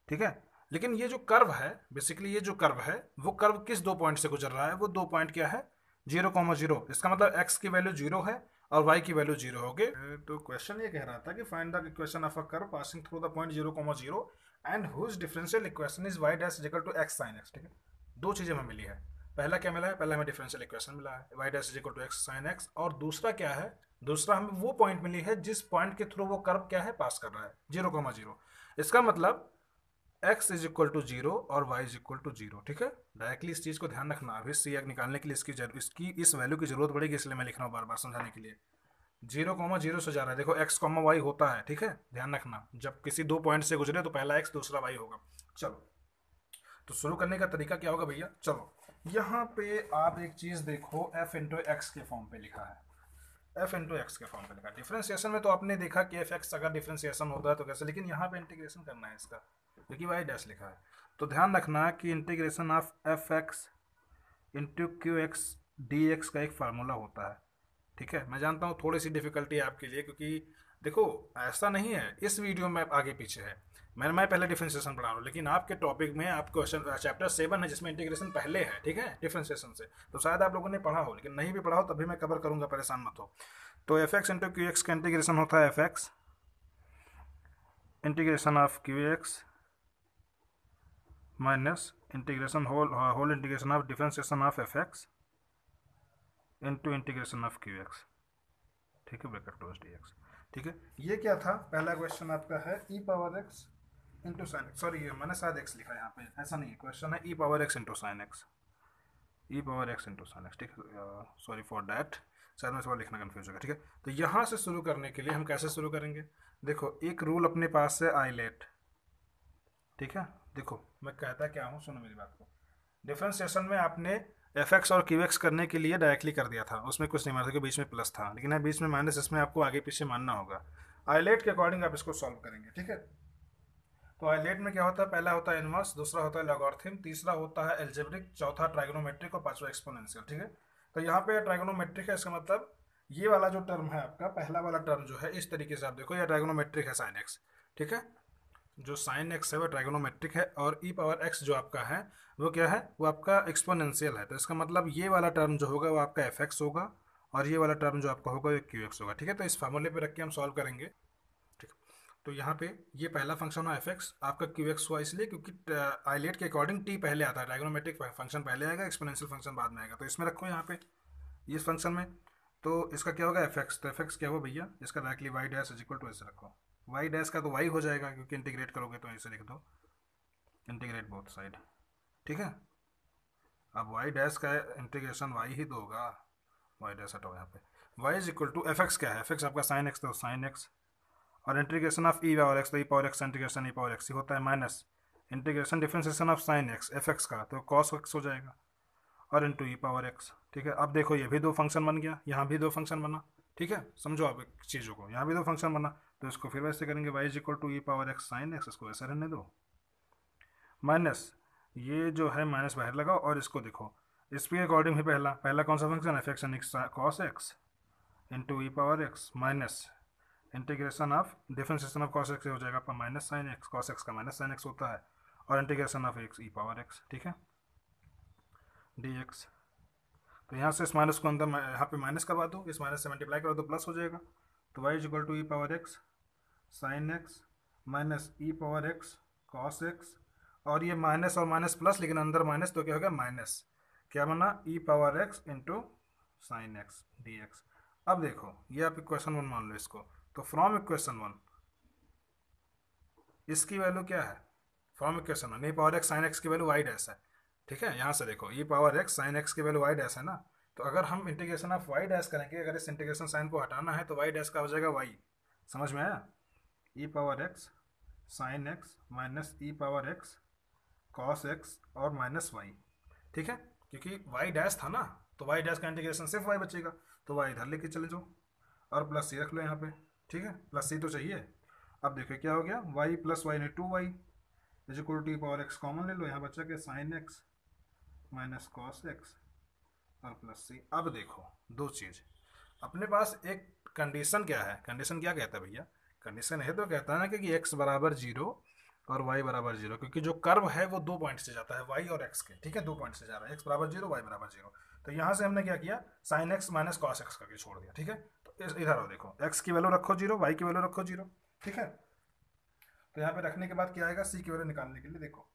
ठीक है। लेकिन ये जो कर्व है, बेसिकली ये जो कर्व है वो कर्व किस दो पॉइंट से गुजर रहा है, वो दो पॉइंट क्या है, 0, 0, इसका मतलब x की वैल्यू 0 है और y की वैल्यू 0 हो गई। तो क्वेश्चन ये कह रहा था कि find the equation of a curve passing through the point 0, 0 and whose differential equation is y dash is equal to x sin x, ठीक है। दो चीजें हमें मिली है, पहला क्या मिला है, पहला हमें डिफरेंशियल इक्वेशन मिला है y dash is equal to x sin x, और दूसरा क्या है, दूसरा हमें वो पॉइंट मिली है जिस पॉइंट के थ्रू वो कर्व क्या है, पास कर रहा है, 0, 0। इसका मतलब x इज इक्वल टू 0 और y इज इक्वल टू 0, ठीक है। डायरेक्टली इस चीज को ध्यान रखना, अभी सी निकालने के लिए इसकी इस वैल्यू की जरूरत पड़ेगी, इसलिए मैं लिख रहा हूँ बार बार समझाने के लिए। 0, 0 से जा रहा है, देखो x, y होता है, ठीक है, ध्यान रखना, जब किसी दो पॉइंट से गुजरे तो पहला x दूसरा y होगा। चलो, तो शुरू करने का तरीका क्या होगा भैया, चलो यहाँ पे आप एक चीज देखो, f इंटू एक्स के फॉर्म पे लिखा है, f इंटू एक्स के फॉर्म पे लिखा है। डिफरेंशिएशन में तो आपने देखा कि एफ एक्स अगर डिफरेंशिएशन होता है तो कैसे, लेकिन यहाँ पे इंटीग्रेशन करना है इसका, क्योंकि वाई डैश लिखा है। तो ध्यान रखना कि integration of f x into q x d x का एक फार्मूला होता है, ठीक है। मैं जानता हूँ थोड़ी सी डिफिकल्टी है आपके लिए, क्योंकि देखो ऐसा नहीं है इस वीडियो में आगे पीछे है, मैं पहले डिफरेंशिएशन पढ़ा रहा हूँ, लेकिन आपके टॉपिक में आप क्वेश्चन चैप्टर 7 है जिसमें इंटीग्रेशन पहले है, ठीक है, डिफरेंशिएशन से, तो शायद आप लोगों ने पढ़ा हो, लेकिन नहीं भी पढ़ा हो तभी मैं कवर करूंगा, परेशान मत हो। तो f x into q x का इंटीग्रेशन होता है f x integration of q x minus integration whole integration of differentiation of f x into integration of q x, ठीक है, ब्रैकेट क्लोज डी एक्स, ठीक है। ये क्या था, पहला क्वेश्चन आपका है e power x into sine x, sorry मैंने शायद एक्स लिखा है यहाँ पे, ऐसा नहीं है, क्वेश्चन है e power x into sine x, e power x into sine x, ठीक है, सॉरी फॉर डैट, शायद मैं सवाल लिखना कन्फ्यूज होगा, ठीक है। तो यहाँ से शुरू करने के लिए हम कैसे शुरू करेंगे, देखो एक रूल अपने पास है आईलेट, ठीक है। देखो मैं कहता क्या हूँ, सुनो मेरी बात को, डिफरेंशिएशन में आपने एफ एक्स और क्यू एक्स करने के लिए डायरेक्टली कर दिया था, उसमें कुछ नहीं माना था कि बीच में प्लस था, लेकिन है बीच में माइनस, इसमें आपको आगे पीछे मानना होगा। आईलेट के अकॉर्डिंग आप इसको सॉल्व करेंगे, ठीक है। तो आईलेट में क्या होता है, पहला होता है इनवर्स, दूसरा होता है लॉगरिथम, तीसरा होता है एल्जेब्रिक, चौथा ट्राइगोनोमेट्रिक और पांचवा एक्सपोनेंशियल, ठीक है। तो यहाँ पे ट्राइगोनोमेट्रिक है, इसका मतलब ये वाला जो टर्म है आपका, पहला वाला टर्म जो है, इस तरीके से आप देखो, ये ट्राइगोनोमेट्रिक है साइन एक्स, ठीक है। जो साइन एक्स है वो ट्राइगोनोमेट्रिक है, और ई पावर एक्स जो आपका है वो क्या है, वो आपका एक्सपोनेंशियल है। तो इसका मतलब ये वाला टर्म जो होगा वो आपका एफ एक्स होगा, और ये वाला टर्म जो आपका होगा वो क्यू एक्स होगा, ठीक है। तो इस फार्मूले पे रख के हम सॉल्व करेंगे, ठीक है। तो यहाँ पे ये पहला फंक्शन हुआ एफ एक्स, आपका क्यू एक्स हुआ इसलिए क्योंकि आईलेट के अकॉर्डिंग टी पहले आता है, ट्राइगोनोमेट्रिक फंक्शन पहले आएगा, एक्सपोनेंशियल फंक्शन बाद में आएगा, तो इसमें रखो यहाँ पे इस फंक्शन में। तो इसका क्या होगा एफ एक्स, तो एफ एक्स क्या हुआ भैया, इसका directly y dash is equal to ऐसे रखो, वाई डैश का तो वाई हो जाएगा क्योंकि इंटीग्रेट करोगे तो ऐसे लिख दो, इंटीग्रेट बोथ साइड, ठीक है। अब वाई डैश का इंटीग्रेशन वाई ही तो होगा, वाई डैश हटाओ यहाँ पे, y is equal to f x क्या है, एफ एक्स आपका साइन एक्स, तो साइन एक्स, और integration of e power x, तो e power x integration e power x ही होता है, minus integration differentiation of sine x f x का, तो कॉस एक्स हो जाएगा, और इंटू ई पावर एक्स, ठीक है। अब देखो ये भी दो फंक्शन बन गया, यहाँ भी दो फंक्शन बना, ठीक है, समझो आप चीज़ों को, यहाँ भी दो फंक्शन बना, तो इसको फिर वैसे करेंगे, y is equal to e power x sine x, इसको वैसे रहने दो, माइनस ये जो है माइनस बाहर लगाओ, और इसको देखो इसके अकॉर्डिंग ही पहला पहला कौन सा function, F x cos x into E power x, minus integration of differentiation of cos x हो जाएगा आपका minus sine x, cos x का माइनस साइन एक्स होता है, और integration of x e power x, ठीक है, डी एक्स। तो यहाँ से इस माइनस को अंदर यहाँ पे माइनस करवा दो, इस माइनस से मल्टीप्लाई करो तो प्लस हो जाएगा, तो y is equal to e power x sine x minus e power x cos x, और ये माइनस और माइनस प्लस, लेकिन अंदर माइनस, तो क्या होगा माइनस, क्या बना e power x into sine x d x. अब देखो ये आप इक्वेशन 1 मान लो इसको, तो फ्रॉम इक्वेशन 1 इसकी वैल्यू क्या है, from equation 1 E power x sine x की वैल्यू वाई डैश है, ठीक है, यहाँ से देखो ई पावर एक्स साइन एक्स की वैल्यू वाई डैश है ना, तो अगर हम इंटीग्रेशन ऑफ वाई डैश करेंगे, अगर इस इंटीग्रेशन साइन को हटाना है तो वाई डैश का हो जाएगा वाई। समझ में आया? E power x sine x minus e power x cos x और माइनस वाई। ठीक है, क्योंकि वाई डैश था ना, तो वाई डैश का इंटीग्रेशन सिर्फ वाई बचेगा, तो वाई इधर लेके चले जाओ और प्लस सी रख लो यहाँ पे। ठीक है, प्लस सी तो चाहिए। अब देखो क्या हो गया, वाई प्लस वाई ने 2y is equal to power x common ले लो, यहाँ बचा के sine x minus cos x और प्लस सी। अब देखो दो चीज़, अपने पास एक कंडीशन क्या है, कंडीशन क्या कहता है भैया, कंडीशन है तो कहता है ना कि एक्स बराबर जीरो और वाई बराबर जीरो, क्योंकि जो कर्व है वो 2 पॉइंट से जाता है, वाई और एक्स के। ठीक है, 2 पॉइंट से जा रहा है, एक्स बराबर जीरो वाई बराबर जीरो। तो यहाँ से हमने क्या किया, sign x minus cos x करके छोड़ दिया। ठीक है, तो इधर आओ, देखो एक्स की वैल्यू रखो जीरो, वाई की वैल्यू रखो जीरो। ठीक है, तो यहाँ पे रखने के बाद क्या आएगा, सी की वैल्यू निकालने के लिए देखो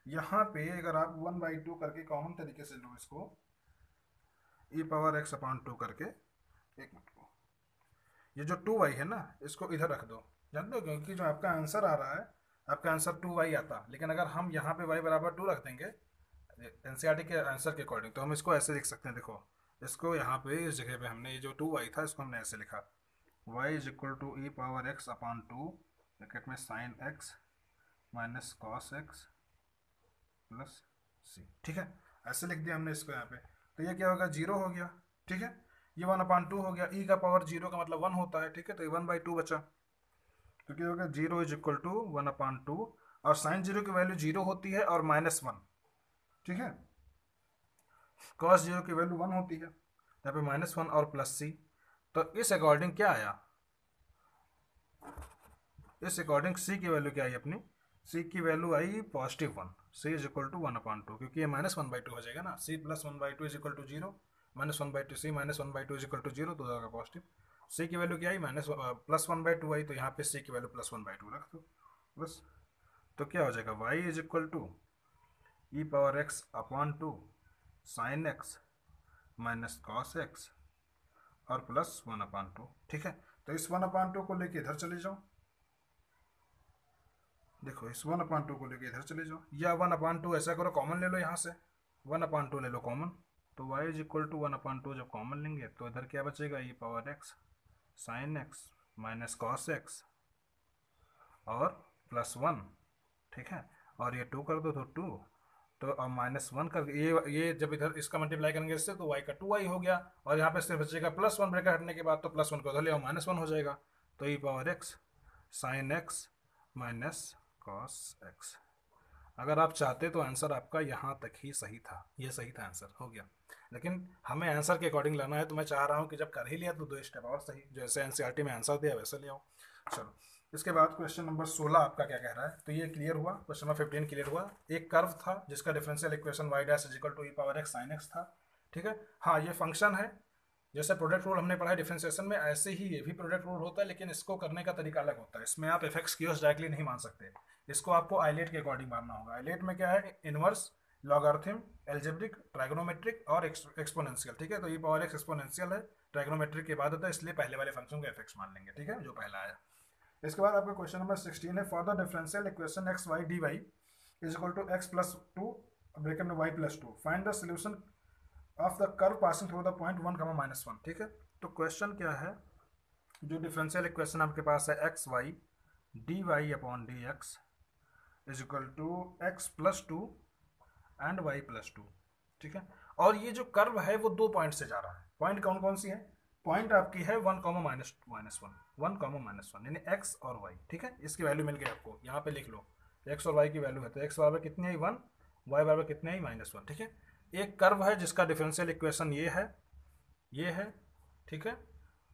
यहाँ पे अगर आप 1/2 करके कॉमन तरीके से लो इसको, ई पावर एक्स अपॉन 2 करके, एक मिनट को, ये जो 2y है ना इसको इधर रख दो। जानते हो क्योंकि जो आपका आंसर आ रहा है, आपका आंसर 2y आता, लेकिन अगर हम यहाँ पे y बराबर 2 रख देंगे एनसीईआरटी के आंसर के अकॉर्डिंग, तो हम इसको ऐसे लिख सकते हैं। देखो इसको यहाँ पे इस जगह पे हमने ये जो 2y था इसको हमने ऐसे लिखा, y is equal to e power x upon 2 bracket में sine x minus cos x plus c. ठीक है, ऐसे लिख दिया हमने इसको यहाँ पे, तो ये क्या होगा, जीरो हो गया। ठीक है, ये 1/2 हो गया, ई का पावर जीरो का मतलब 1 होता है। ठीक है, तो ये 1/2 बचा, तो क्या होगा, जीरो इज इक्वल टू 1/2, और साइन जीरो की वैल्यू जीरो होती है और -1। ठीक है, कॉस जीरो की वैल्यू 1 होती है, यहाँ पे -1 और प्लस सी। तो इस अकॉर्डिंग क्या आया, इस अकॉर्डिंग सी की वैल्यू क्या आई अपनी, सी की value I +1। C is equal to 1/2, क्योंकि ये -1/2 हो जाएगा ना, C plus 1/2 is equal to zero, -1/2 C -1/2 is equal to zero, तो जाएगा पॉजिटिव। सी की वैल्यू क्या आई, +1/2 आई, तो यहाँ पे सी की वैल्यू +1/2 रख दो बस। तो क्या हो जाएगा, y is equal to e power x upon 2 sine x minus cos x और प्लस 1/2। ठीक है, तो इस 1/2 को लेके इधर चले जाओ, देखो इस 1/2 को लेके इधर चले जाओ, या 1/2 ऐसा करो कॉमन ले लो, यहाँ से 1/2 ले लो कॉमन, तो y इज इक्वल टू 1/2 जब कॉमन लेंगे तो इधर क्या बचेगा, e power x sine x minus cos x और +1। ठीक है, और ये 2 कर दो तो 2, तो अब -1 कर, ये जब इधर इसका मल्टीप्लाई करेंगे इससे तो y का 2y हो गया, और यहाँ पे सिर्फ बचेगा +1 ब्रैकेट हटने के बाद, तो +1 को उधर ले आओ, -1 हो जाएगा, तो e power x sine x minus cos x. अगर आप चाहते तो आंसर आपका यहाँ तक ही सही था, ये सही था, आंसर हो गया, लेकिन हमें आंसर के अकॉर्डिंग लाना है, तो मैं चाह रहा हूँ कि जब कर ही लिया तो 2 स्टेप और सही, जैसे एनसीईआरटी में आंसर दिया वैसे ले आओ। चलो, इसके बाद क्वेश्चन नंबर 16 आपका क्या कह रहा है, तो ये क्लियर हुआ, क्वेश्चन नंबर 15 क्लियर हुआ। एक कर्व था जिसका differential equation y dash is equal to e power x sine x था। ठीक है, हाँ ये फंक्शन है, जैसे प्रोडक्ट रूल हमने पढ़ा है डिफरेंशिएशन में, ऐसे ही ये भी प्रोडक्ट रूल होता है, लेकिन इसको करने का तरीका अलग होता है। इसमें आप एफ एक्स क्यूएस डायरेक्टली नहीं मान सकते, इसको आपको आइलेट के अकॉर्डिंग मानना होगा। आइलेट में क्या है, इनवर्स, लॉगरिथम, एल्जेब्रिक, ट्राइगोनोमेट्रिक और एक्सपोनेंशियल। ठीक है, तो ये पावर एक्स एक्सपोनेंशियल है, ट्राइगोनोमेट्रिक के बाद होता है, इसलिए पहले वाले फंक्शन को एफ एक्स मान लेंगे। ठीक है, जो पहला आया। इसके बाद आपका क्वेश्चन नंबर 16 है, for the differential equation x y d y is equal to x plus 2 bracket में y plus 2, find the solution of the curve passing through the point 1, -1। ठीक है, तो क्वेश्चन क्या है, जो डिफरेंशियल इक्वेशन आपके पास है x y d y upon d x is equal to x plus 2 and y plus 2। ठीक है, और ये जो कर्व है वो 2 पॉइंट से जा रहा है। पॉइंट कौन कौन सी है, पॉइंट आपकी है 1, -1, 1, यानी एक्स और वाई। ठीक है, इसकी वैल्यू मिल गई आपको, यहाँ पे लिख लो एक्स और वाई की वैल्यू है, तो एक्स बराबर कितनी आई 1, वाई बराबर कितनी आई -1। ठीक है, एक कर्व है जिसका डिफरेंशियल इक्वेशन ये है, ये है। ठीक है,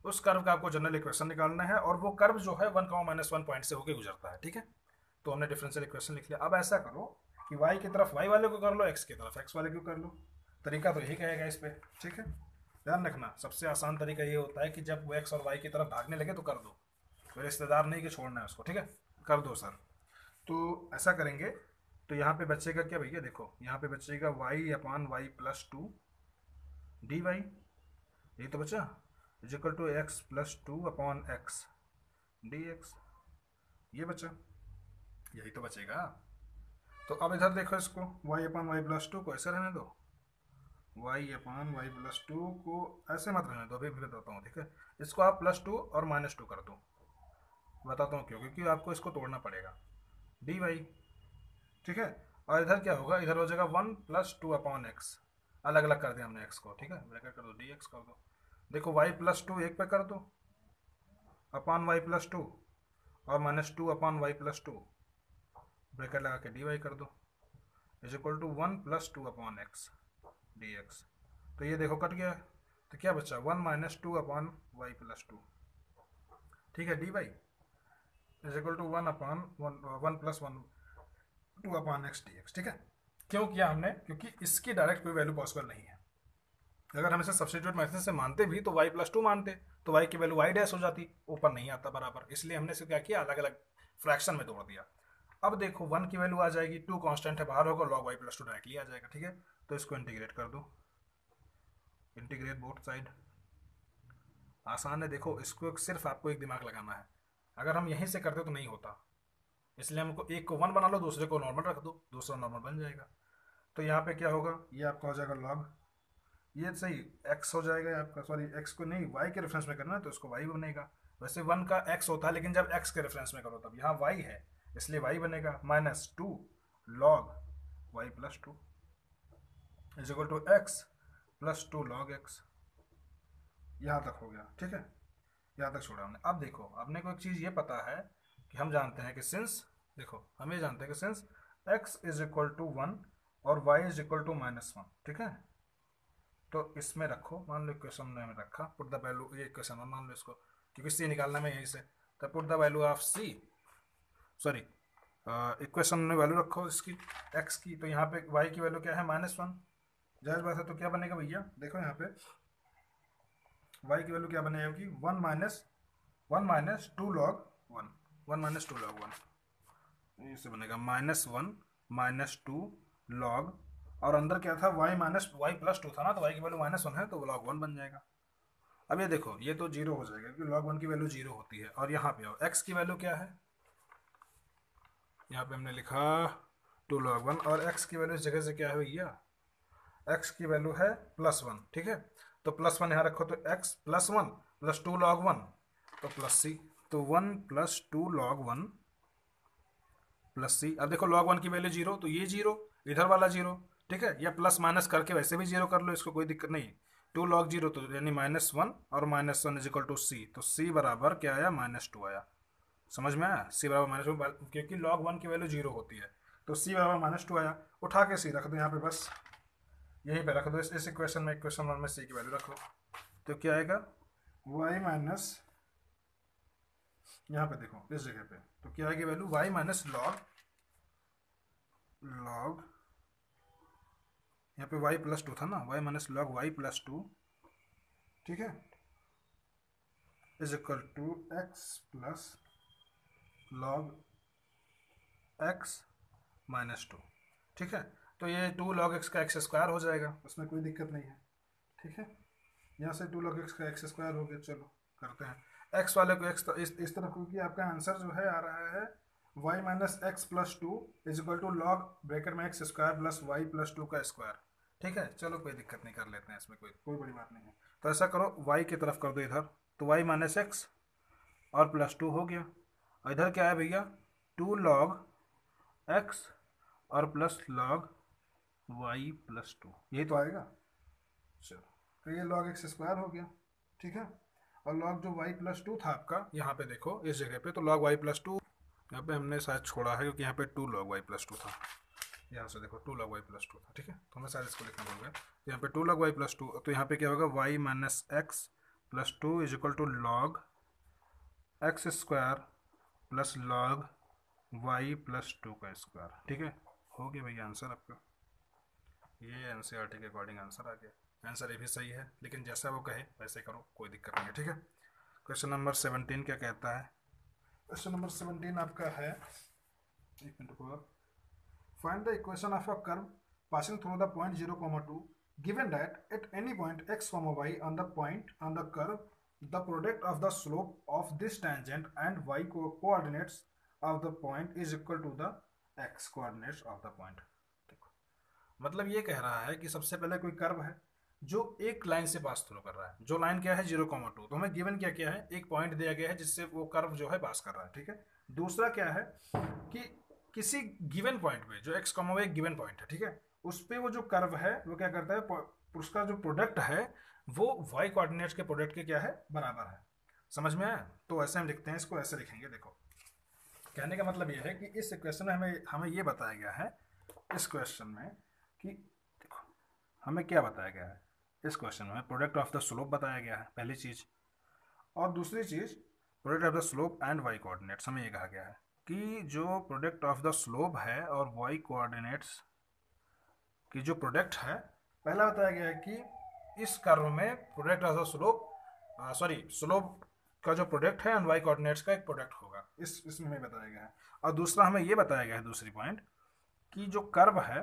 उस कर्व का आपको जनरल इक्वेशन निकालना है, और वो कर्व जो है 1, -1 पॉइंट से होकर गुजरता है। ठीक है, तो हमने डिफरेंशियल इक्वेशन लिख लिया। अब ऐसा करो कि y की तरफ y वाले को कर लो, x की तरफ x वाले को कर लो, तरीका तो यही कहेगा इस पे। ठीक है, ध्यान रखना, सबसे आसान तरीका ये होता है कि जब वो x और y की तरफ भागने लगे तो कर दो, कोई रिश्तेदार नहीं कि छोड़ना है उसको। ठीक है, कर दो सर। तो ऐसा करेंगे, तो यहाँ पे बचेगा क्या भैया, देखो यहाँ पे बचेगा y upon y plus 2 d y, यही तो बचा, is equal to x plus 2 upon x d x, ये बचा, यही तो बचेगा। तो अब इधर देखो इसको y upon y plus to को ऐसे रहने दो, y upon y plus to को ऐसे मत रहने दो, अभी बताता हूँ, ठीक है। इसको आप प्लस टू और माइनस टू कर दो, बताता हूँ क्यों, क्योंकि आपको इसको तोड़ना पड़ेगा, dy, ठीक है। और इधर क्या होगा, इधर हो जाएगा one plus two upon x, अलग अलग कर दिया हमने एक्स को, ठीक है, ब्रैकेट कर दो, डी एक्स कर दो। देखो वाई प्लस टू एक पे कर दो अपॉन वाई प्लस टू, और minus two upon y plus two, bracket लगा के डी वाई कर दो, is equal to one plus two upon x d x. तो ये देखो कट गया, तो क्या बचा, one minus two upon y plus two, ठीक है, d y is equal to one upon one plus one two upon x d x, ठीक है। क्यों किया हमने, क्योंकि इसकी डायरेक्ट कोई वैल्यू पॉसिबल नहीं है। अगर हम इसे सब्स्टिट्यूट मेथड से मानते भी तो y प्लस टू मानते, तो y की वैल्यू y डैश हो जाती, ऊपर नहीं आता बराबर, इसलिए हमने इसे क्या किया, अलग अलग फ्रैक्शन में तोड़ दिया। अब देखो वन की वैल्यू आ जाएगी, टू कांस्टेंट है बाहर होगा, log y plus two directly आ जाएगा, ठीक है। तो इसको इंटीग्रेट कर दो, इंटीग्रेट बोथ साइड, आसान है। देखो इसको सिर्फ आपको एक दिमाग लगाना है, अगर हम यहीं से करते तो नहीं होता, इसलिए हमको एक को वन बना लो, दूसरे को नॉर्मल रख दो, दूसरा नॉर्मल बन जाएगा। तो यहाँ पे क्या होगा, ये आपका हो जाएगा log, ये सही x हो जाएगा आपका, सॉरी x को नहीं y के रेफरेंस में करना है तो इसको y बनेगा। वैसे वन का x होता है, लेकिन जब x के रेफरेंस में करो तब, यहाँ y है इसलिए y बनेगा, minus two log y plus two is equal to x plus two log x. यहाँ तक हो गया, ठीक है, यहाँ तक छोड़ा हमने। अब देखो अपने को एक चीज़ ये पता है कि हम जानते हैं कि सिंस, देखो हम ये जानते हैं कि since x is equal to one और y is equal to minus one, ठीक है। तो इसमें रखो, मान लो इक्वेशन में रखा, पुट द वैल्यू, ये इक्वेशन मान लो इसको, क्योंकि सी निकालना में यहीं से, तो put the value of c, sorry equation में वैल्यू रखो इसकी एक्स की, तो यहाँ पे वाई की वैल्यू क्या है, माइनस वन, जाहिर बात है। तो क्या बनेगा भैया, देखो यहाँ पे वाई की वैल्यू क्या बनेगी, one minus two log one, one minus two log one, इससे बनेगा minus one minus two log, और अंदर क्या था, y minus y plus two था ना, तो y की वैल्यू माइनस वन है तो log वन बन जाएगा। अब ये देखो ये तो जीरो हो जाएगा क्योंकि log वन की वैल्यू जीरो होती है। और यहाँ पे आओ, x की वैल्यू क्या है, यहाँ पे हमने लिखा टू log वन, और x की वैल्यू इस जगह से क्या है भैया, x की वैल्यू है प्लस वन, ठीक है। तो प्लस वन यहाँ रखो, तो x plus one plus two log one, तो प्लस सी, तो one plus two log one plus c. अब देखो log वन की वैल्यू जीरो, तो ये जीरो, इधर वाला जीरो, ठीक है, या प्लस माइनस करके वैसे भी जीरो कर लो, इसको कोई दिक्कत नहीं। टू लॉग जीरो तो यानी माइनस वन, और minus one is equal to c, तो सी बराबर क्या आया, माइनस टू आया। समझ में आया, सी बराबर माइनस टू, क्योंकि लॉग वन की वैल्यू जीरो होती है, तो सी बराबर माइनस टू आया। उठा के सी रख दो यहाँ पे, बस यहीं पे रख दो, इस इक्वेशन में, इक्वेशन वन में सी की वैल्यू रख दो, तो क्या आएगा, वाई माइनस, यहाँ पे देखो इस जगह पे, तो क्या आएगी वैल्यू, वाई माइनस लॉग, यहाँ पे y प्लस टू था ना, y minus log y plus two, ठीक है, is equal to x plus log x minus two, ठीक है। तो ये टू लॉग एक्स का एक्स स्क्वायर हो जाएगा, उसमें कोई दिक्कत नहीं है, ठीक है। यहाँ से टू लॉग एक्स का एक्स स्क्वायर हो गया, चलो करते हैं एक्स वाले को एक्स, इस तरफ, क्योंकि आपका आंसर जो है आ रहा है y minus x plus two is equal to log bracket में x square plus y plus two का स्क्वायर, ठीक है। चलो कोई दिक्कत नहीं, कर लेते हैं, इसमें कोई बड़ी बात नहीं है। तो ऐसा करो, y की तरफ कर दो इधर, तो y माइनस एक्स और प्लस टू हो गया, और इधर क्या है भैया, टू लॉग एक्स और plus log y plus two, यही तो आएगा। चलो तो ये लॉग एक्स स्क्वायर हो गया, ठीक है, और लॉग जो वाई प्लस टू था आपका, यहाँ पे देखो इस जगह पे, तो लॉग वाई प्लस टू यहाँ पे हमने शायद छोड़ा है, क्योंकि यहाँ पे two log y plus two था, यहाँ से देखो two log y plus two था, ठीक है, तो हमें शायद इसको लिखना पड़ेगा, तो यहाँ पे two log y plus two, तो यहाँ पे क्या होगा, y minus x plus two is equal to log x square plus log y plus two का स्क्वायर, ठीक है। हो गया भैया आंसर आपका, ये एनसीईआरटी के अकॉर्डिंग आंसर आ गया। आंसर ये भी सही है, लेकिन जैसा वो कहे वैसे करो, कोई दिक्कत नहीं है, ठीक है। क्वेश्चन नंबर 17 क्या कहता है, क्वेश्चन नंबर 17 आपका है, एक मिनट को, find the equation of a curve passing through the point 0,2 given that at any point x, y on the point on the curve the product of the slope of this tangent and y coordinates of the point is equal to the x coordinates of the point. देखो मतलब ये कह रहा है कि सबसे पहले कोई कर्व है जो एक लाइन से पास थ्रू कर रहा है, जो लाइन क्या है 0,2, तो हमें गिवन क्या क्या है, एक पॉइंट दिया गया है जिससे वो कर्व जो है पास कर रहा है, ठीक है। दूसरा क्या है कि किसी गिवन पॉइंट पे जो एक्स कॉमा एक गिवन पॉइंट है, ठीक है, उस पे वो जो कर्व है वो क्या करता है, उसका जो प्रोडक्ट है वो वाई कोऑर्डिनेट्स के प्रोडक्ट के क्या है, बराबर है। समझ में आया? तो ऐसे हम लिखते हैं, इसको ऐसे लिखेंगे। देखो कहने का मतलब ये है कि इस क्वेश्चन में हमें हमें ये बताया गया है, इस क्वेश्चन में कि देखो हमें क्या बताया गया है, इस क्वेश्चन में प्रोडक्ट ऑफ द स्लोप बताया गया है पहली चीज, और दूसरी चीज product of the slope and y coordinates. हमें ये कहा गया है कि जो प्रोडक्ट ऑफ द स्लोप है और वाई कोऑर्डिनेट्स की जो प्रोडक्ट है, पहला बताया गया है कि इस कर्व में product of the slope slope का जो प्रोडक्ट है एंड वाई कोऑर्डिनेट्स का एक प्रोडक्ट होगा, इसमें हमें बताया गया है। और दूसरा हमें ये बताया गया है, दूसरी पॉइंट, कि जो कर्व है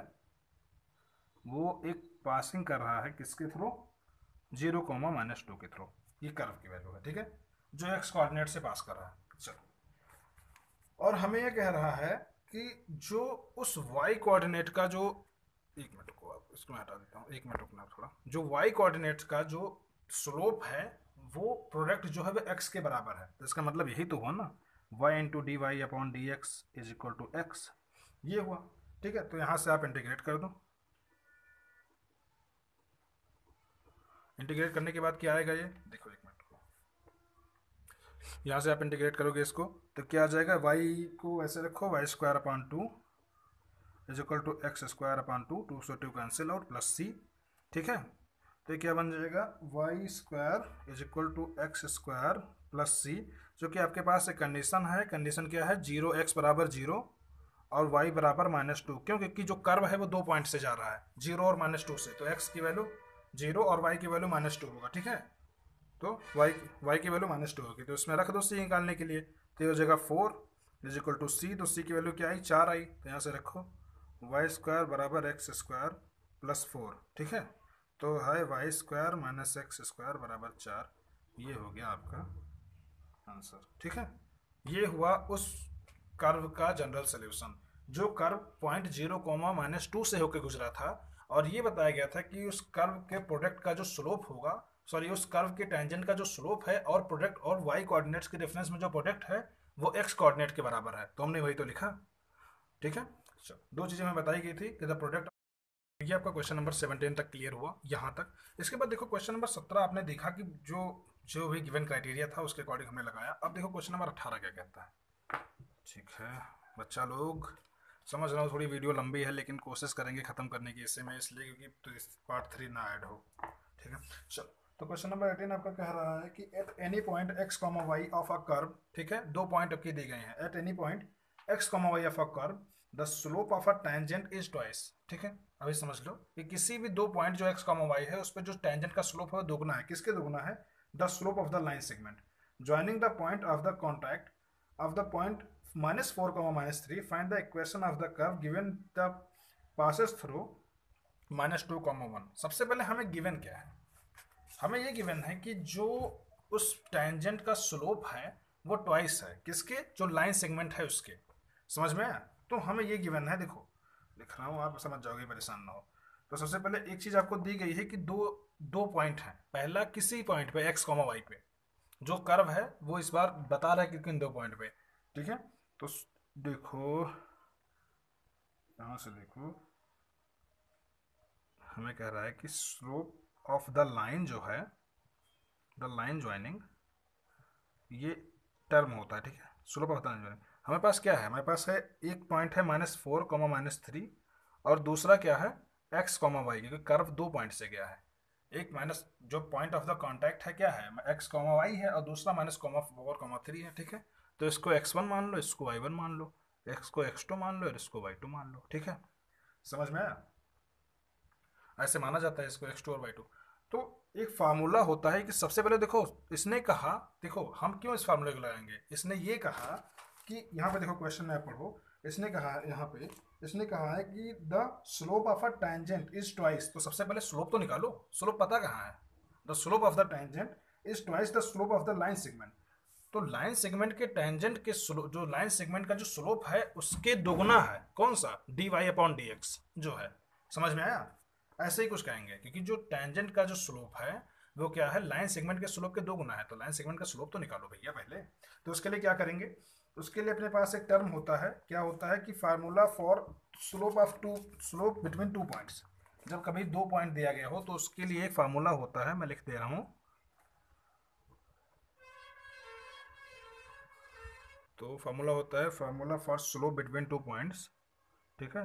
वो एक पासिंग कर रहा है किसके थ्रू, 0,-2 के थ्रू। ये कर्व की वैल्यू है, ठीक है, जो एक्स कोऑर्डिनेट से पास कर रहा है। चलो, और हमें ये कह रहा है कि जो उस वाई कोऑर्डिनेट का जो, एक मिनट को आप इसको मैं हटा देता हूँ, एक मिनट रुकना थोड़ा, जो वाई कोऑर्डिनेट्स का जो स्लोप है वो प्रोडक्ट जो है वो एक्स के बराबर है, तो इसका मतलब यही तो हुआ ना, y into d y upon d x is equal to x, ये हुआ, ठीक है। तो यहाँ से आप इंटीग्रेट कर दो, इंटीग्रेट करने के बाद क्या आएगा, ये देखो एक मिनट को, यहाँ से आप इंटीग्रेट करोगे इसको तो क्या आ जाएगा, वाई को ऐसे रखो, y square upon 2 is equal to x square upon 2, 2 से 2 कैंसिल आउट, प्लस सी, ठीक है। तो ये क्या बन जाएगा, y square is equal to x square plus c, जो कि आपके पास एक कंडीशन है, कंडीशन क्या है, 0x बराबर 0 और y बराबर -2, क्यों, क्योंकि जो कर्व है वो 2 पॉइंट से जा रहा है, 0 और -2 से, तो x की वैल्यू 0 और y की वैल्यू -2 होगा, ठीक है। तो y की वैल्यू -2 होगी, तो इसमें रख दो c निकालने के लिए, तो ये हो जाएगा 4 इज इक्वल टू सी, तो c की वैल्यू क्या आई, 4 आई, तो यहाँ से रखो वाई स्क्वायर बराबर एक्स स्क्वायर प्लस 4, ठीक है। तो है y square minus x square बराबर 4, ये हो गया आपका आंसर, ठीक है। ये हुआ उस कर्व का जनरल सोल्यूशन, जो कर्व पॉइंट 0,-2 से होकर गुजरा था, और ये बताया गया था कि उस कर्व के प्रोडक्ट का जो स्लोप होगा, उस कर्व के टेंजेंट का जो स्लोप है और प्रोडक्ट और वाई कोऑर्डिनेट्स के रेफरेंस में जो प्रोडक्ट है वो एक्स कोऑर्डिनेट के बराबर है, तो हमने वही तो लिखा, ठीक है। दो चीजें हमें बताई गई थी कि द प्रोडक्ट, ये आपका क्वेश्चन नंबर 17 तक क्लियर हुआ यहाँ तक। इसके बाद देखो क्वेश्चन नंबर 17 आपने देखा कि जो जो भी गिवन क्राइटेरिया था उसके अकॉर्डिंग हमने लगाया। अब देखो क्वेश्चन नंबर 18 क्या कहता है, ठीक है बच्चा लोग, समझ रहा हूँ थोड़ी वीडियो लंबी है लेकिन कोशिश करेंगे खत्म करने की इसे मैं, इसलिए क्योंकि तो पार्ट 3 ना ऐड हो, ठीक है। चलो, तो क्वेश्चन नंबर 18 आपका कह रहा है कि at any point x comma y of a curve, ठीक है, 2 पॉइंट आपके दिए गए हैं, at any point x comma y of a curve the slope of a tangent is twice, ठीक है। अभी समझ लो कि किसी भी 2 पॉइंट जो एक्स कॉमा वाई है उस पर जो टेंजेंट का स्लोप है दोगुना है, किसके दोगुना है, the slope of the line segment joining the point of the contact of the point -4, -3, find the equation of the curve given the passes through -2, 1। सबसे पहले हमें गिवन क्या है, हमें ये गिवन है कि जो उस टेंजेंट का स्लोप है वो ट्वाइस है, किसके, जो लाइन सेगमेंट है उसके, समझ में आया। तो हमें ये गिवन है, देखो लिख रहा हूँ आप समझ जाओगे, परेशान ना हो। तो सबसे पहले एक चीज आपको दी गई है कि दो पॉइंट है, पहला किसी पॉइंट पे एक्स कॉमा वाई पे जो कर्व है वो इस बार बता रहा है कि किन 2 पॉइंट पे, ठीक है। तो देखो यहां से देखो, हमें कह रहा है कि स्लोप ऑफ द लाइन जो है, द लाइन ज्वाइनिंग, ये टर्म होता है, ठीक है, slope of the line joining. हमारे पास क्या है, हमारे पास है एक पॉइंट है -4, -3, और दूसरा क्या है x, y, क्योंकि कर्व 2 पॉइंट से गया है। एक माइनस जो पॉइंट ऑफ द कॉन्टैक्ट है क्या है, x, y है, और दूसरा -4, 3 है, ठीक है। तो इसको x1 मान लो, इसको y1 मान लो, x को x2 मान लो और इसको y2 मान लो, ठीक है। समझ में आया, ऐसे माना जाता है इसको x2 और y2। तो एक फार्मूला होता है कि सबसे पहले देखो इसने कहा, देखो हम क्यों इस फार्मूले को लगाएंगे, इसने ये कहा कि यहाँ पे देखो क्वेश्चन में पढ़ो, इसने कहा यहाँ पे, इसने कहा है कि the slope of a tangent is twice, तो सबसे पहले स्लोप तो निकालो, स्लोप पता कहाँ है, the slope of the tangent is twice the slope of the line segment. तो लाइन सेगमेंट के टेंजेंट के जो लाइन सेगमेंट का जो स्लोप है उसके दोगुना है कौन सा, dy अपॉन dx जो है। समझ में आया? ऐसे ही कुछ कहेंगे क्योंकि जो टेंजेंट का जो स्लोप है वो क्या है, लाइन सेगमेंट के स्लोप के दो गुना है। तो लाइन सेगमेंट का स्लोप तो निकालो भैया पहले। तो उसके लिए क्या करेंगे, उसके लिए अपने पास एक टर्म होता है, क्या होता है कि formula for slope between two points. जब कभी दो पॉइंट दिया गया हो तो उसके लिए एक फार्मूला होता है, मैं लिख दे रहा हूं। तो फार्मूला होता है formula for slope between two points, ठीक है।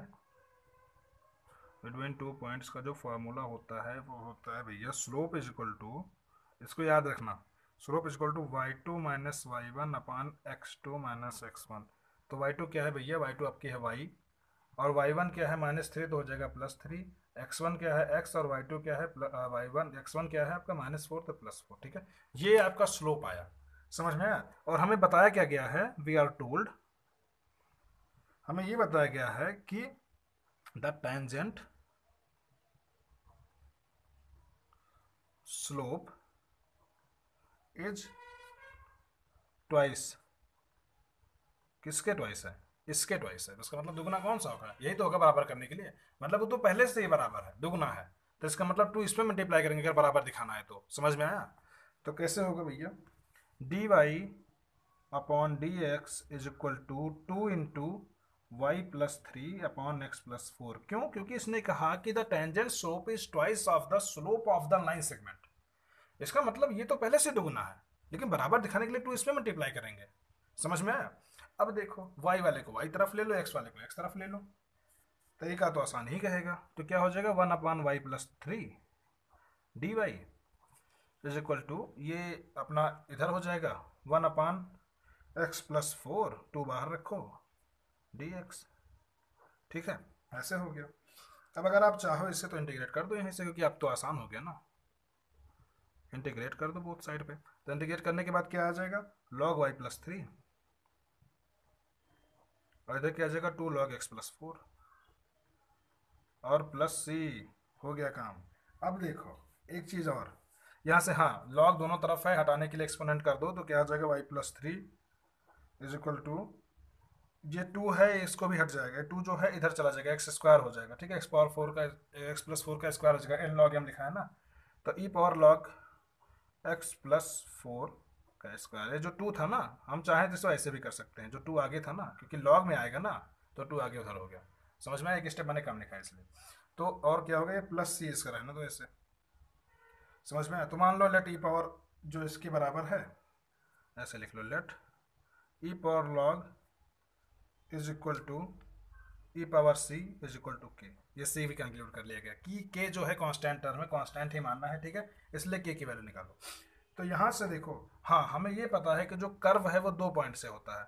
बिटवीन टू पॉइंट्स का जो फार्मूला होता है वो होता है भैया स्लोप इज इक्वल टू, इसको याद रखना, slope is equal to y2 minus y1 upon x2 minus x1। तो y2 क्या है भैया, y2 आपकी है y, और y1 क्या है -3 तो हो जाएगा +3, x1 क्या है x, और y2 क्या है y1 x1 क्या है आपका -4 तो +4, ठीक है। ये आपका स्लोप आया, समझ में आया। और हमें बताया क्या गया है, वी आर टोल्ड, हमें ये बताया गया है कि the tangent slope is twice, किसके ट्वाइस है, इसके ट्वाइस है। तो इसका मतलब दुगना कौन सा होगा, यही तो होगा बराबर करने के लिए, मतलब वो तो पहले से ही बराबर है, दुगना है। तो इसका मतलब 2 इसमें मल्टीप्लाई करेंगे अगर बराबर दिखाना है तो। समझ में आया? तो कैसे होगा भैया, d y upon d x is equal to 2 into y plus 3 upon x plus 4। क्यों? क्योंकि इसने कहा कि the tangent slope is twice of the slope of the line segment. इसका मतलब ये तो पहले से दुगना है, लेकिन बराबर दिखाने के लिए 2 इसमें मल्टीप्लाई करेंगे। समझ में आया? अब देखो y वाले को y तरफ ले लो, x वाले को x तरफ ले लो, तरीका तो आसान ही कहेगा। तो क्या हो जाएगा 1 upon y plus 3 d y is equal to, ये अपना इधर हो जाएगा 1 अपान एक्स प्लस 4, 2 बाहर रखो डी एक्स, ठीक है। ऐसे हो गया। अब अगर आप चाहो इससे तो इंटीग्रेट कर दो यहीं से, क्योंकि अब तो आसान हो गया ना, इंटीग्रेट कर दो बोथ साइड पे। तो इंटीग्रेट करने के बाद क्या आ जाएगा, log y प्लस 3, और इधर क्या आ जाएगा 2 log x प्लस 4 और प्लस c, हो गया काम। अब देखो एक चीज़ और यहाँ से, हाँ log दोनों तरफ है, हटाने के लिए एक्सपोनेंट कर दो तो क्या आ जाएगा y plus 3 is equal to, ये 2 है इसको भी हट जाएगा, 2 जो है इधर चला जाएगा, एक्स स्क्वायर हो जाएगा, ठीक है। एक्स पावर 4 का एक्स प्लस 4 का स्क्वायर हो जाएगा, एन लॉग एम लिखा है ना, तो e power log x plus 4 का स्क्वायर। ये जो 2 था ना, हम चाहें तो ऐसे भी कर सकते हैं, जो 2 आगे था ना, क्योंकि लॉग में आएगा ना तो 2 आगे उधर हो गया। समझ में आया? एक स्टेप मैंने कम लिखा है इसलिए। तो और क्या हो गया, प्लस सी इसका रहना तो ऐसे। समझ में आया? तो मान लो लेट ई पावर जो इसके बराबर है, ऐसे लिख लो, let e power log is equal to e power c is equal to k. ये सी भी कंक्लूड कर लिया गया कि के जो है कांस्टेंट टर्म है, कांस्टेंट ही मानना है, ठीक है। इसलिए के की वैल्यू निकालो। तो यहाँ से देखो, हाँ हमें ये पता है कि जो कर्व है वो 2 पॉइंट से होता है,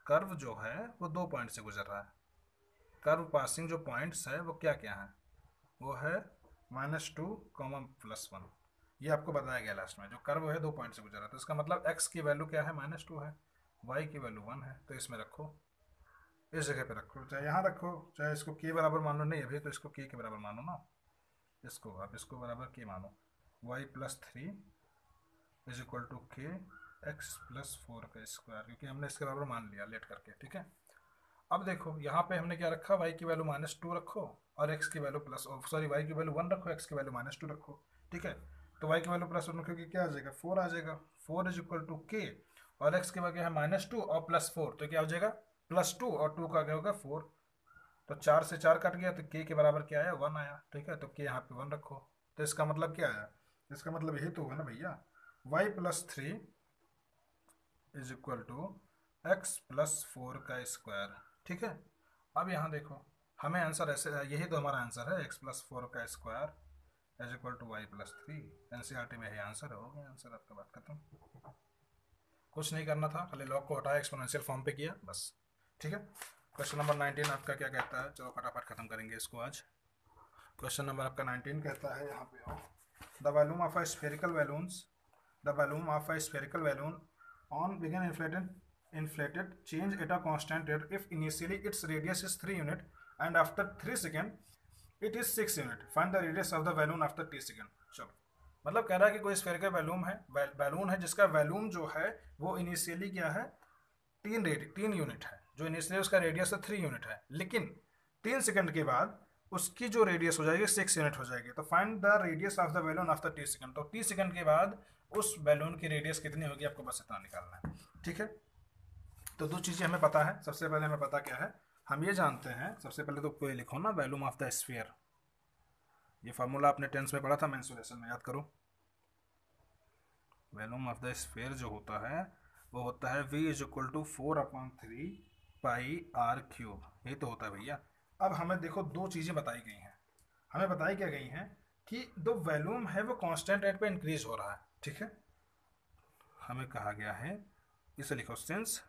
कर्व जो है वो 2 पॉइंट से गुजर रहा है। कर्व पासिंग जो पॉइंट्स है वो क्या क्या है, वो है -2, +1। ये आपको बताया गया लास्ट में, जो कर्व है 2 पॉइंट से गुजर रहा है। तो इसका मतलब x की वैल्यू क्या है, -2 है, y की वैल्यू 1 है। तो इसमें रखो, इस जगह पे रखो, चाहे यहाँ रखो, चाहे इसको के बराबर मान लो, नहीं अभी तो इसको के बराबर मानो ना, इसको आप इसको बराबर के मानो, y plus 3 is equal to k x plus 4 का स्क्वायर, क्योंकि हमने इसके बराबर मान लिया लेट करके, ठीक है। अब देखो यहाँ पे हमने क्या रखा, y की वैल्यू -2 रखो और x की वैल्यू y की वैल्यू 1 रखो, x की वैल्यू -2 रखो, ठीक है। तो y की वैल्यू +1 रखोगे क्या आ जाएगा, 4 आ जाएगा, 4 इज इक्वल टू के, और x की वैल्यू है -2 और +4, तो क्या हो जाएगा +2 और 2 का क्या होगा 4। तो 4 से 4 कट गया, तो k के बराबर क्या आया, 1 आया, ठीक है। तो k यहाँ पे 1 रखो। तो इसका मतलब क्या आया, इसका मतलब यही तो हुआ ना भैया, y plus 3 is equal to x plus 4 का स्क्वायर, ठीक है। अब यहाँ देखो हमें आंसर ऐसे, यही तो हमारा आंसर है, एक्स प्लस 4 का square is equal to y plus 3। NCERT में यही आंसर हो गया, आंसर आपका बात खत्म। कुछ नहीं करना था, खाली लॉग को हटाया, एक्सपोनेंशियल फॉर्म पे किया, बस, ठीक है। क्वेश्चन नंबर 19 आपका क्या कहता है, चलो फटाफट खत्म करेंगे इसको आज। क्वेश्चन नंबर आपका 19 कहता है, यहाँ पे आओ, the volume of a spherical balloons, the volume of a spherical balloon on begin inflated change at a constant rate if initially its radius is 3 unit and after 3 second it is 6 unit. Find the radius of the balloon after t second. चलो मतलब कह रहा है कि कोई स्फेरिकल बैलून है जिसका वॉल्यूम जो है वो इनिशियली क्या है, 3 यूनिट है, जो इनिशियली उसका रेडियस है 3 यूनिट है, लेकिन 3 सेकंड के बाद उसकी जो रेडियस हो जाएगी 6 यूनिट हो जाएगी। तो find the radius of the balloon after 30 second. तो 30 सेकंड के बाद उस बैलून की रेडियस कितनी होगी आपको बस इतना निकालना है। ठीक है, तो दो चीज़ें हमें पता है। सबसे पहले हमें पता क्या है, हम ये जानते हैं, सबसे पहले तो कोई लिखो ना, वॉल्यूम ऑफ द स्फीयर। ये फार्मूला आपने टेंस में पढ़ा था मेंसुरेशन में, याद करो। वॉल्यूम ऑफ द स्फीयर जो होता है वो होता है v is equal to 4/3 pi r cube. यही तो होता है भैया। अब हमें देखो दो चीज़ें बताई गई हैं, हमें बताई क्या गई हैं कि जो वॉल्यूम है वो कांस्टेंट रेट पे इंक्रीज हो रहा है। ठीक है, हमें कहा गया है, इसे लिखो सिंस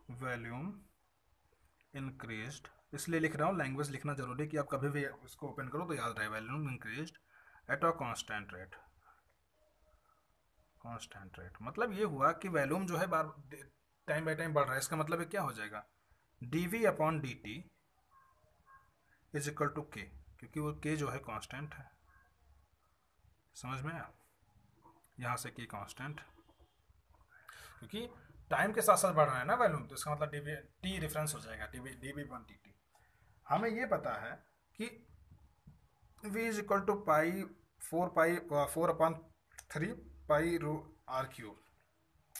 वॉल्यूम इंक्रीज्ड, इसलिए लिख रहा हूँ, लैंग्वेज लिखना जरूरी है कि आप कभी भी इसको ओपन करो तो याद रहे, volume increased at a constant rate. Constant rate मतलब ये हुआ कि वॉल्यूम जो है बार टाइम बाय टाइम बढ़ रहा है। इसका मतलब ये क्या हो जाएगा, dv upon dt is equal to k, क्योंकि वो k जो है कांस्टेंट है। समझ में आया, यहाँ से k कांस्टेंट, क्योंकि टाइम के साथ साथ बढ़ रहा है ना वॉल्यूम, तो इसका मतलब dv t रेफरेंस हो जाएगा, dv अपॉन dt। हमें ये पता है कि v is equal to pi 4/3 pi रो आर क्यूब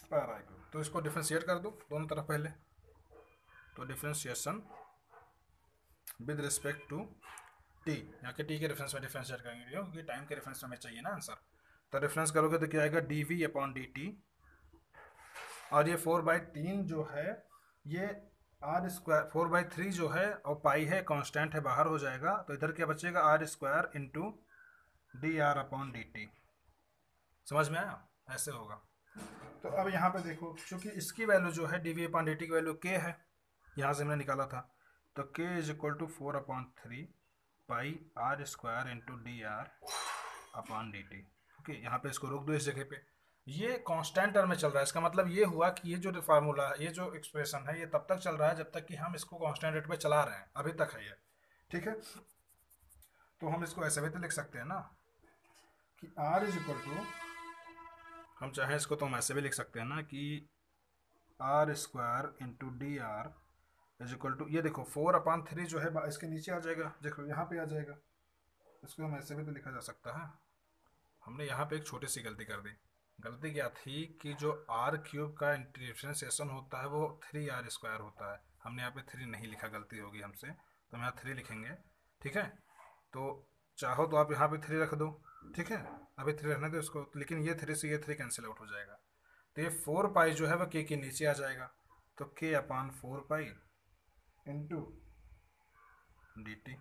पर आई क्यूब। तो इसको डिफ्रेंशिएट कर दो दोनों तरफ पहले। तो differentiation with respect to t, यहाँ के टी के रेफरेंस में डिफ्रेंशिएट करेंगे क्योंकि टाइम के रेफरेंस में हमें चाहिए ना आंसर। तो रेफरेंस करोगे तो क्या आएगा, d v upon d t, और ये 4/3 जो है ये आर स्क्वायर, 4/3 जो है और पाई है कांस्टेंट है, बाहर हो जाएगा, तो इधर क्या बचेगा, r square into d r upon d t. समझ में आया, ऐसे होगा। तो अब यहाँ पे देखो, चूंकि इसकी वैल्यू जो है d v upon d t की वैल्यू के है, यहाँ से हमने निकाला था, तो k is equal to 4/3 pi r square into d r upon d t. Okay, यहाँ पे इसको रोक दो इस जगह पे। ये कांस्टेंट टर्म में चल रहा है, इसका मतलब ये हुआ कि ये जो फार्मूला है, ये जो एक्सप्रेशन है, ये तब तक चल रहा है जब तक कि हम इसको कांस्टेंट रेट पे चला रहे हैं, अभी तक है ये। ठीक है, तो हम इसको ऐसे भी तो लिख सकते हैं ना कि आर इज इक्वल टू, हम चाहें इसको तो हम ऐसे भी लिख सकते हैं ना कि r square into d r is equal to, ये देखो 4/3 जो है इसके नीचे आ जाएगा, देखो यहाँ पे आ जाएगा, इसको हम ऐसे भी तो लिखा जा सकता है। हमने यहाँ पे एक छोटी सी गलती कर दी। गलती क्या थी कि जो आर क्यूब का डिफ्रेंशिएशन होता है वो 3r² होता है, हमने यहाँ पे 3 नहीं लिखा, गलती होगी हमसे, तो हम यहाँ 3 लिखेंगे। ठीक है, तो चाहो तो आप यहाँ पे 3 रख दो। ठीक है, अभी 3 रखने दो इसको, लेकिन ये 3 से ये 3 कैंसिल आउट हो जाएगा, तो ये 4 पाई जो है वो के नीचे आ जाएगा, तो के upon 4 pi into D T.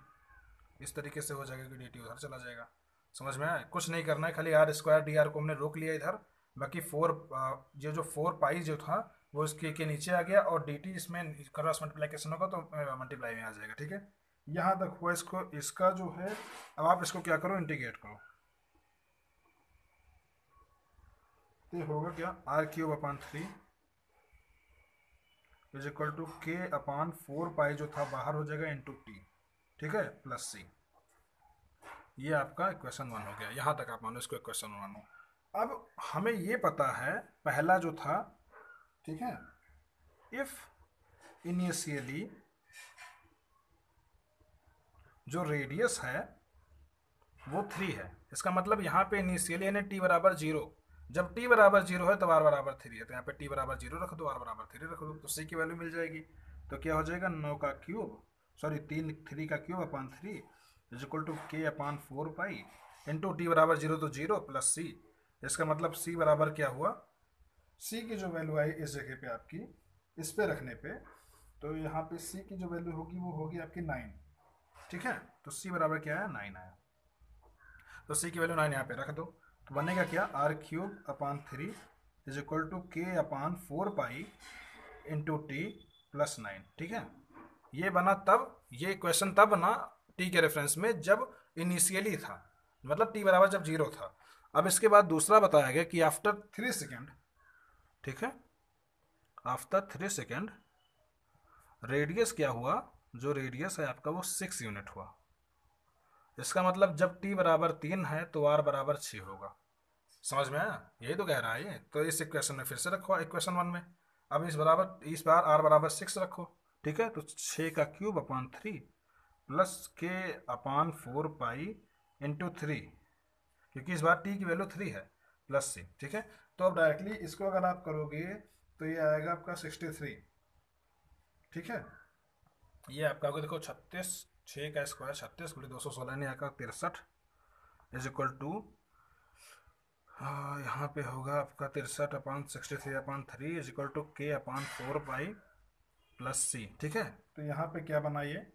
इस तरीके से हो जाएगा कि डी टी उधर चला जाएगा। समझ में आया, कुछ नहीं करना है, खाली आर स्क्वायर डी आर को हमने रोक लिया इधर, बाकी 4 ये जो 4 पाई जो था वो इसके के नीचे आ गया, और डी टी इसमें क्रॉस मल्टीप्लिकेशन होगा तो मल्टीप्लाई में आ जाएगा। ठीक है, यहाँ तक हुआ इसको, इसका जो है, अब आप इसको क्या करो, इंटीग्रेट करो, तो होगा क्या, r cube upon 3 is equal to k upon 4 pi जो था बाहर हो जाएगा इंटू टी। ठीक है, प्लस सी। ये आपका इक्वेशन 1 हो गया, यहाँ तक आप मानो इसको इक्वेशन 1 मानो। अब हमें ये पता है पहला जो था, ठीक है, इफ इनिशियली जो रेडियस है वो 3 है, इसका मतलब यहाँ पे इनिशियली यानी टी बराबर 0, जब टी बराबर 0 है तब आर बराबर 3 है, तो यहाँ पे टी बराबर 0 रख दो, आर बराबर 3 रख दो, तो सी की वैल्यू मिल जाएगी। तो क्या हो जाएगा, 9 का क्यूब, सॉरी 3 का cube upon 3 is equal to k upon 4 pi into t बराबर 0 तो 0 प्लस सी। इसका मतलब सी बराबर क्या हुआ, सी की जो वैल्यू आई इस जगह पे आपकी, इस पे रखने पे, तो यहाँ पे सी की जो वैल्यू होगी वो होगी आपकी 9। ठीक है, तो सी बराबर क्या आया, 9 आया, तो सी की वैल्यू 9 यहाँ पे रख दो, तो बनेगा क्या, r cube upon 3 is equal to k upon 4 pi into t plus 9। ठीक है, ये बना तब, ये क्वेश्चन तब बना टी के रेफरेंस में जब इनिशियली था, मतलब टी बराबर जब 0 था। अब इसके बाद दूसरा बताया गया कि आफ्टर 3 सेकेंड, ठीक है, आफ्टर 3 सेकेंड रेडियस क्या हुआ, जो रेडियस है आपका वो 6 यूनिट हुआ। इसका मतलब जब t बराबर 3 है तो r बराबर 6 होगा। समझ में आया? यही तो कह रहा है ये। तो इस इक्वेशन में फिर से रखो इक्वेशन 1 में। अब इस बार r बराबर 6 रखो। ठीक है, तो 6 का cube upon 3 plus k upon 4 pi into 3, क्योंकि इस बार t की वैल्यू 3 है, प्लस c। ठीक है, तो अब डायरेक्टली इसको अगर आप करोगे तो ये आएगा आपका 63। ठीक है, ये आपका होगा, देखो 36, 6 का स्क्वायर 36 गुणे 216 नहीं आएगा 63 इज इक्वल टू, यहाँ पे होगा आपका 63 upon 63 upon 3 is equal to k upon 4 pi plus c. ठीक है, तो यहाँ पे क्या बना ये,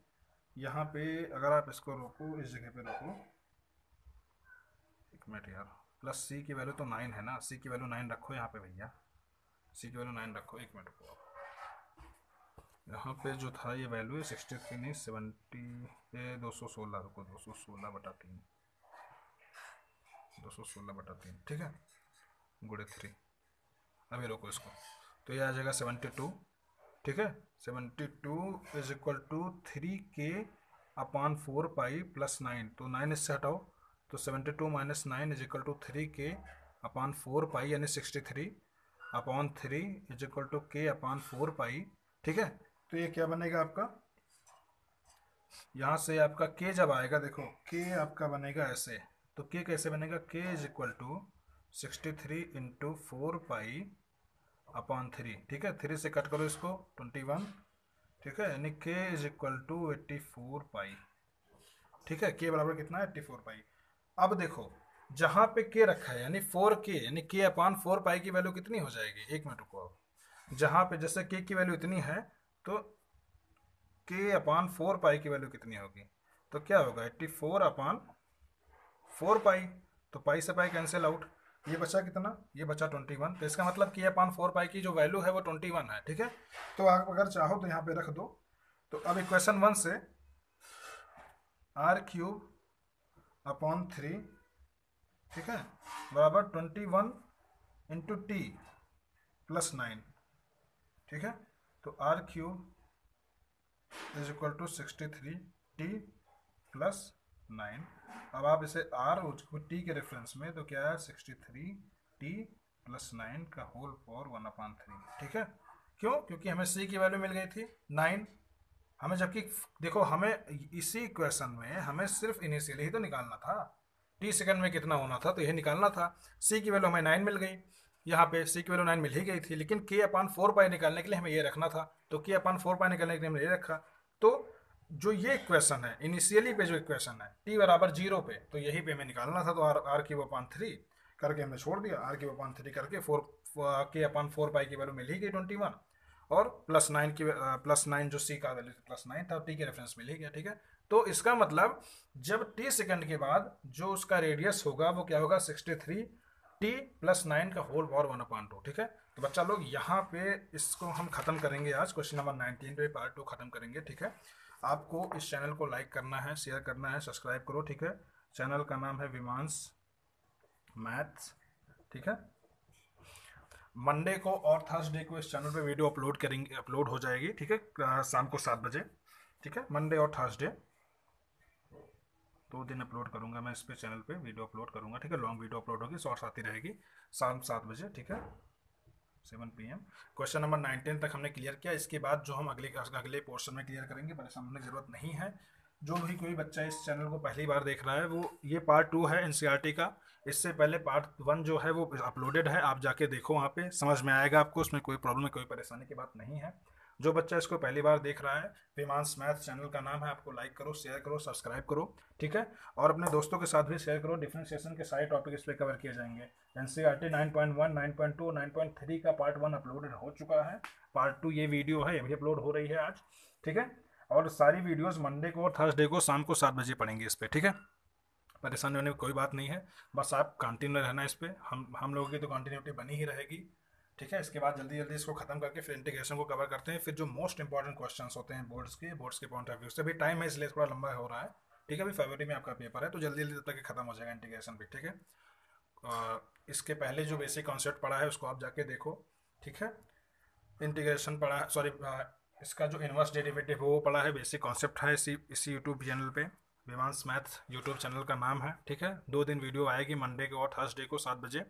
यहाँ पे अगर आप इसको रोको, इस जगह पे रोको, एक मिनट यार, प्लस सी की वैल्यू तो 9 है ना, सी की वैल्यू 9 रखो यहाँ पे भैया, सी की वैल्यू 9 रखो। एक मिनट रुको, यहाँ पे जो था ये वैल्यू है 63 नहीं 70, ये 216, रुको 216/3, 216/3। ठीक है, गुणे 3, अभी रोको इसको, तो ये आ जाएगा 72। ठीक है, 72 is equal to 3k upon 4 pi plus 9, तो 9 इससे हटाओ, तो 72 minus 9 is equal to 3k upon 4 pi यानी 63 upon 3 is equal to k upon 4 pi. ठीक है, तो ये क्या बनेगा आपका, यहाँ से आपका k जब आएगा, देखो k आपका बनेगा ऐसे, तो k कैसे बनेगा, k is equal to 63 into 4 pi upon 3। ठीक है, 3 से कट करो इसको 21। ठीक है, यानी k इज इक्वल टू 84 पाई। ठीक है, k बराबर कितना है 84 पाई। अब देखो जहाँ पे k रखा है यानी 4k, यानी k अपॉन 4 पाई की वैल्यू कितनी हो जाएगी, एक मिनट रुको। अब जहाँ पे जैसे k की वैल्यू इतनी है तो k अपॉन 4 पाई की वैल्यू कितनी होगी, तो क्या होगा 84 अपॉन 4 पाई, तो पाई से पाई कैंसिल आउट, ये बचा कितना, ये बचा 21। तो इसका मतलब कि अपॉन 4 पाई की जो वैल्यू है वो 21 है। ठीक है, तो आप अगर चाहो तो यहाँ पे रख दो। तो अब इक्वेशन 1 से r³ अपॉन 3, ठीक है, बराबर 21 इंटू टी प्लस 9। ठीक है, तो r³ is equal to 63 t plus 9। अब आप इसे r टी के रेफरेंस में, तो क्या है 63 टी प्लस 9 का होल पावर 1/3। ठीक है, क्यों, क्योंकि हमें c की वैल्यू मिल गई थी 9, हमें जबकि देखो हमें इसी इक्वेशन में हमें सिर्फ इनिशियली ही तो निकालना था, t सेकंड में कितना होना था तो यही निकालना था। c की वैल्यू हमें 9 मिल गई, यहाँ पे c की वैल्यू 9 मिल ही गई थी, लेकिन k अपॉन 4 पाई निकालने के लिए हमें ये रखना था, तो k अपॉन 4 पाई निकालने के लिए हमने ये रखा। तो जो ये इक्वेशन है इनिशियली पे जो इक्वेशन है t बराबर 0 पे, तो यही पे हमें निकालना था, तो r³ करके हमने छोड़ दिया, r³ करके 4 k अपॉन 4 पाई की वैल्यू मिल ही गई 21, और प्लस 9 जो सी का वैल्यू प्लस 9 था, टी के रेफरेंस मिल ही गया। ठीक है, तो इसका मतलब जब टी सेकंड के बाद जो उसका रेडियस होगा वो क्या होगा 63 टी प्लस 9 का होल पावर 1/2। ठीक है, तो बच्चा लोग यहाँ पे इसको हम खत्म करेंगे आज, क्वेश्चन नंबर 19 पे पार्ट 2 खत्म करेंगे। ठीक है, आपको इस चैनल को लाइक करना है, शेयर करना है, सब्सक्राइब करो। ठीक है, चैनल का नाम है विमांस मैथ्स। ठीक है, मंडे को और थर्सडे को इस चैनल पे वीडियो अपलोड हो जाएगी। ठीक है, शाम को 7 बजे। ठीक है, मंडे और थर्सडे 2 दिन अपलोड करूंगा मैं इस पे, चैनल पे वीडियो अपलोड करूंगा। ठीक है, लॉन्ग वीडियो अपलोड होगी, शॉर्ट्स आती रहेगी शाम 7 बजे। ठीक है, 7 PM। क्वेश्चन नंबर 19 तक हमने क्लियर किया, इसके बाद जो हम अगले पोर्शन में क्लियर करेंगे, परेशान होने की जरूरत नहीं है। जो भी कोई बच्चा इस चैनल को पहली बार देख रहा है, वो ये पार्ट 2 है एनसीईआरटी का, इससे पहले पार्ट 1 जो है वो अपलोडेड है, आप जाके देखो, वहाँ पे समझ में आएगा आपको, उसमें कोई प्रॉब्लम कोई परेशानी की बात नहीं है। जो बच्चा इसको पहली बार देख रहा है, विमांस मैथ चैनल का नाम है, आपको लाइक करो, शेयर करो, सब्सक्राइब करो। ठीक है, और अपने दोस्तों के साथ भी शेयर करो, डिफरेंशिएशन के सारे टॉपिक इस पर कवर किए जाएंगे। एनसीईआरटी 9.1, 9.2, 9.3 का पार्ट 1 अपलोडेड हो चुका है, पार्ट 2 ये वीडियो है, ये भी अपलोड हो रही है आज। ठीक है, और सारी वीडियोस मंडे को और थर्सडे को शाम को 7 बजे पढ़ेंगे इस पर। ठीक है, परेशानी होने की कोई बात नहीं है, बस आप कंटिन्यू रहना इस पर, हम लोगों की तो कंटिन्यूटी बनी ही रहेगी। ठीक है, इसके बाद जल्दी जल्दी इसको खत्म करके फिर इंटीग्रेशन को कवर करते हैं, फिर जो मोस्ट इंपॉर्टेंट क्वेश्चंस होते हैं बोर्ड्स के पॉइंट ऑफ व्यू से। भी टाइम है इसलिए थोड़ा लंबा हो रहा है। ठीक है, अभी फरवरी में आपका पेपर है, तो जल्दी जल्दी तक खत्म हो जाएगा इंटीग्रेशन भी। ठीक है, इसके पहले जो बेसिक कॉन्सेप्ट पढ़ा है उसको आप जाके देखो। ठीक है, इंटीग्रेशन पढ़ा है, सॉरी इसका जो इनवर्स डेरिवेटिव है वो पढ़ा है, बेसिक कॉन्सेप्ट है इसी यूट्यूब चैनल पे विमांस मैथ यूट्यूब चैनल का नाम है, ठीक है। 2 दिन वीडियो आएगी, मंडे को और थर्सडे को 7 बजे,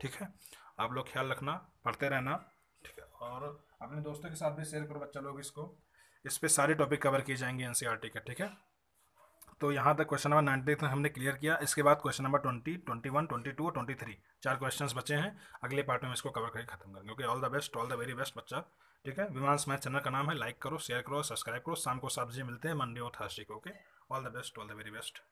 ठीक है। आप लोग ख्याल रखना, पढ़ते रहना, ठीक है। और अपने दोस्तों के साथ भी शेयर करो बच्चा लोग इसको, इस पे सारे टॉपिक कवर किए जाएंगे एनसीईआरटी के, ठीक है। तो यहाँ तक क्वेश्चन नंबर 90 तक हमने क्लियर किया। इसके बाद क्वेश्चन नंबर 20, 21, 22 और 23 4 क्वेश्चंस बचे हैं। अगले पार्ट में इसको कवर करके खत्म करेंगे। Okay, all the best, all the very best बच्चा, ठीक है। विमांस मैथ चैनल का नाम है, लाइक करो, शेयर करो, सब्सक्राइब करो। शाम को 7 बजे मिलते हैं, मंडे और थर्सडे को। Okay, all the best, all the very best.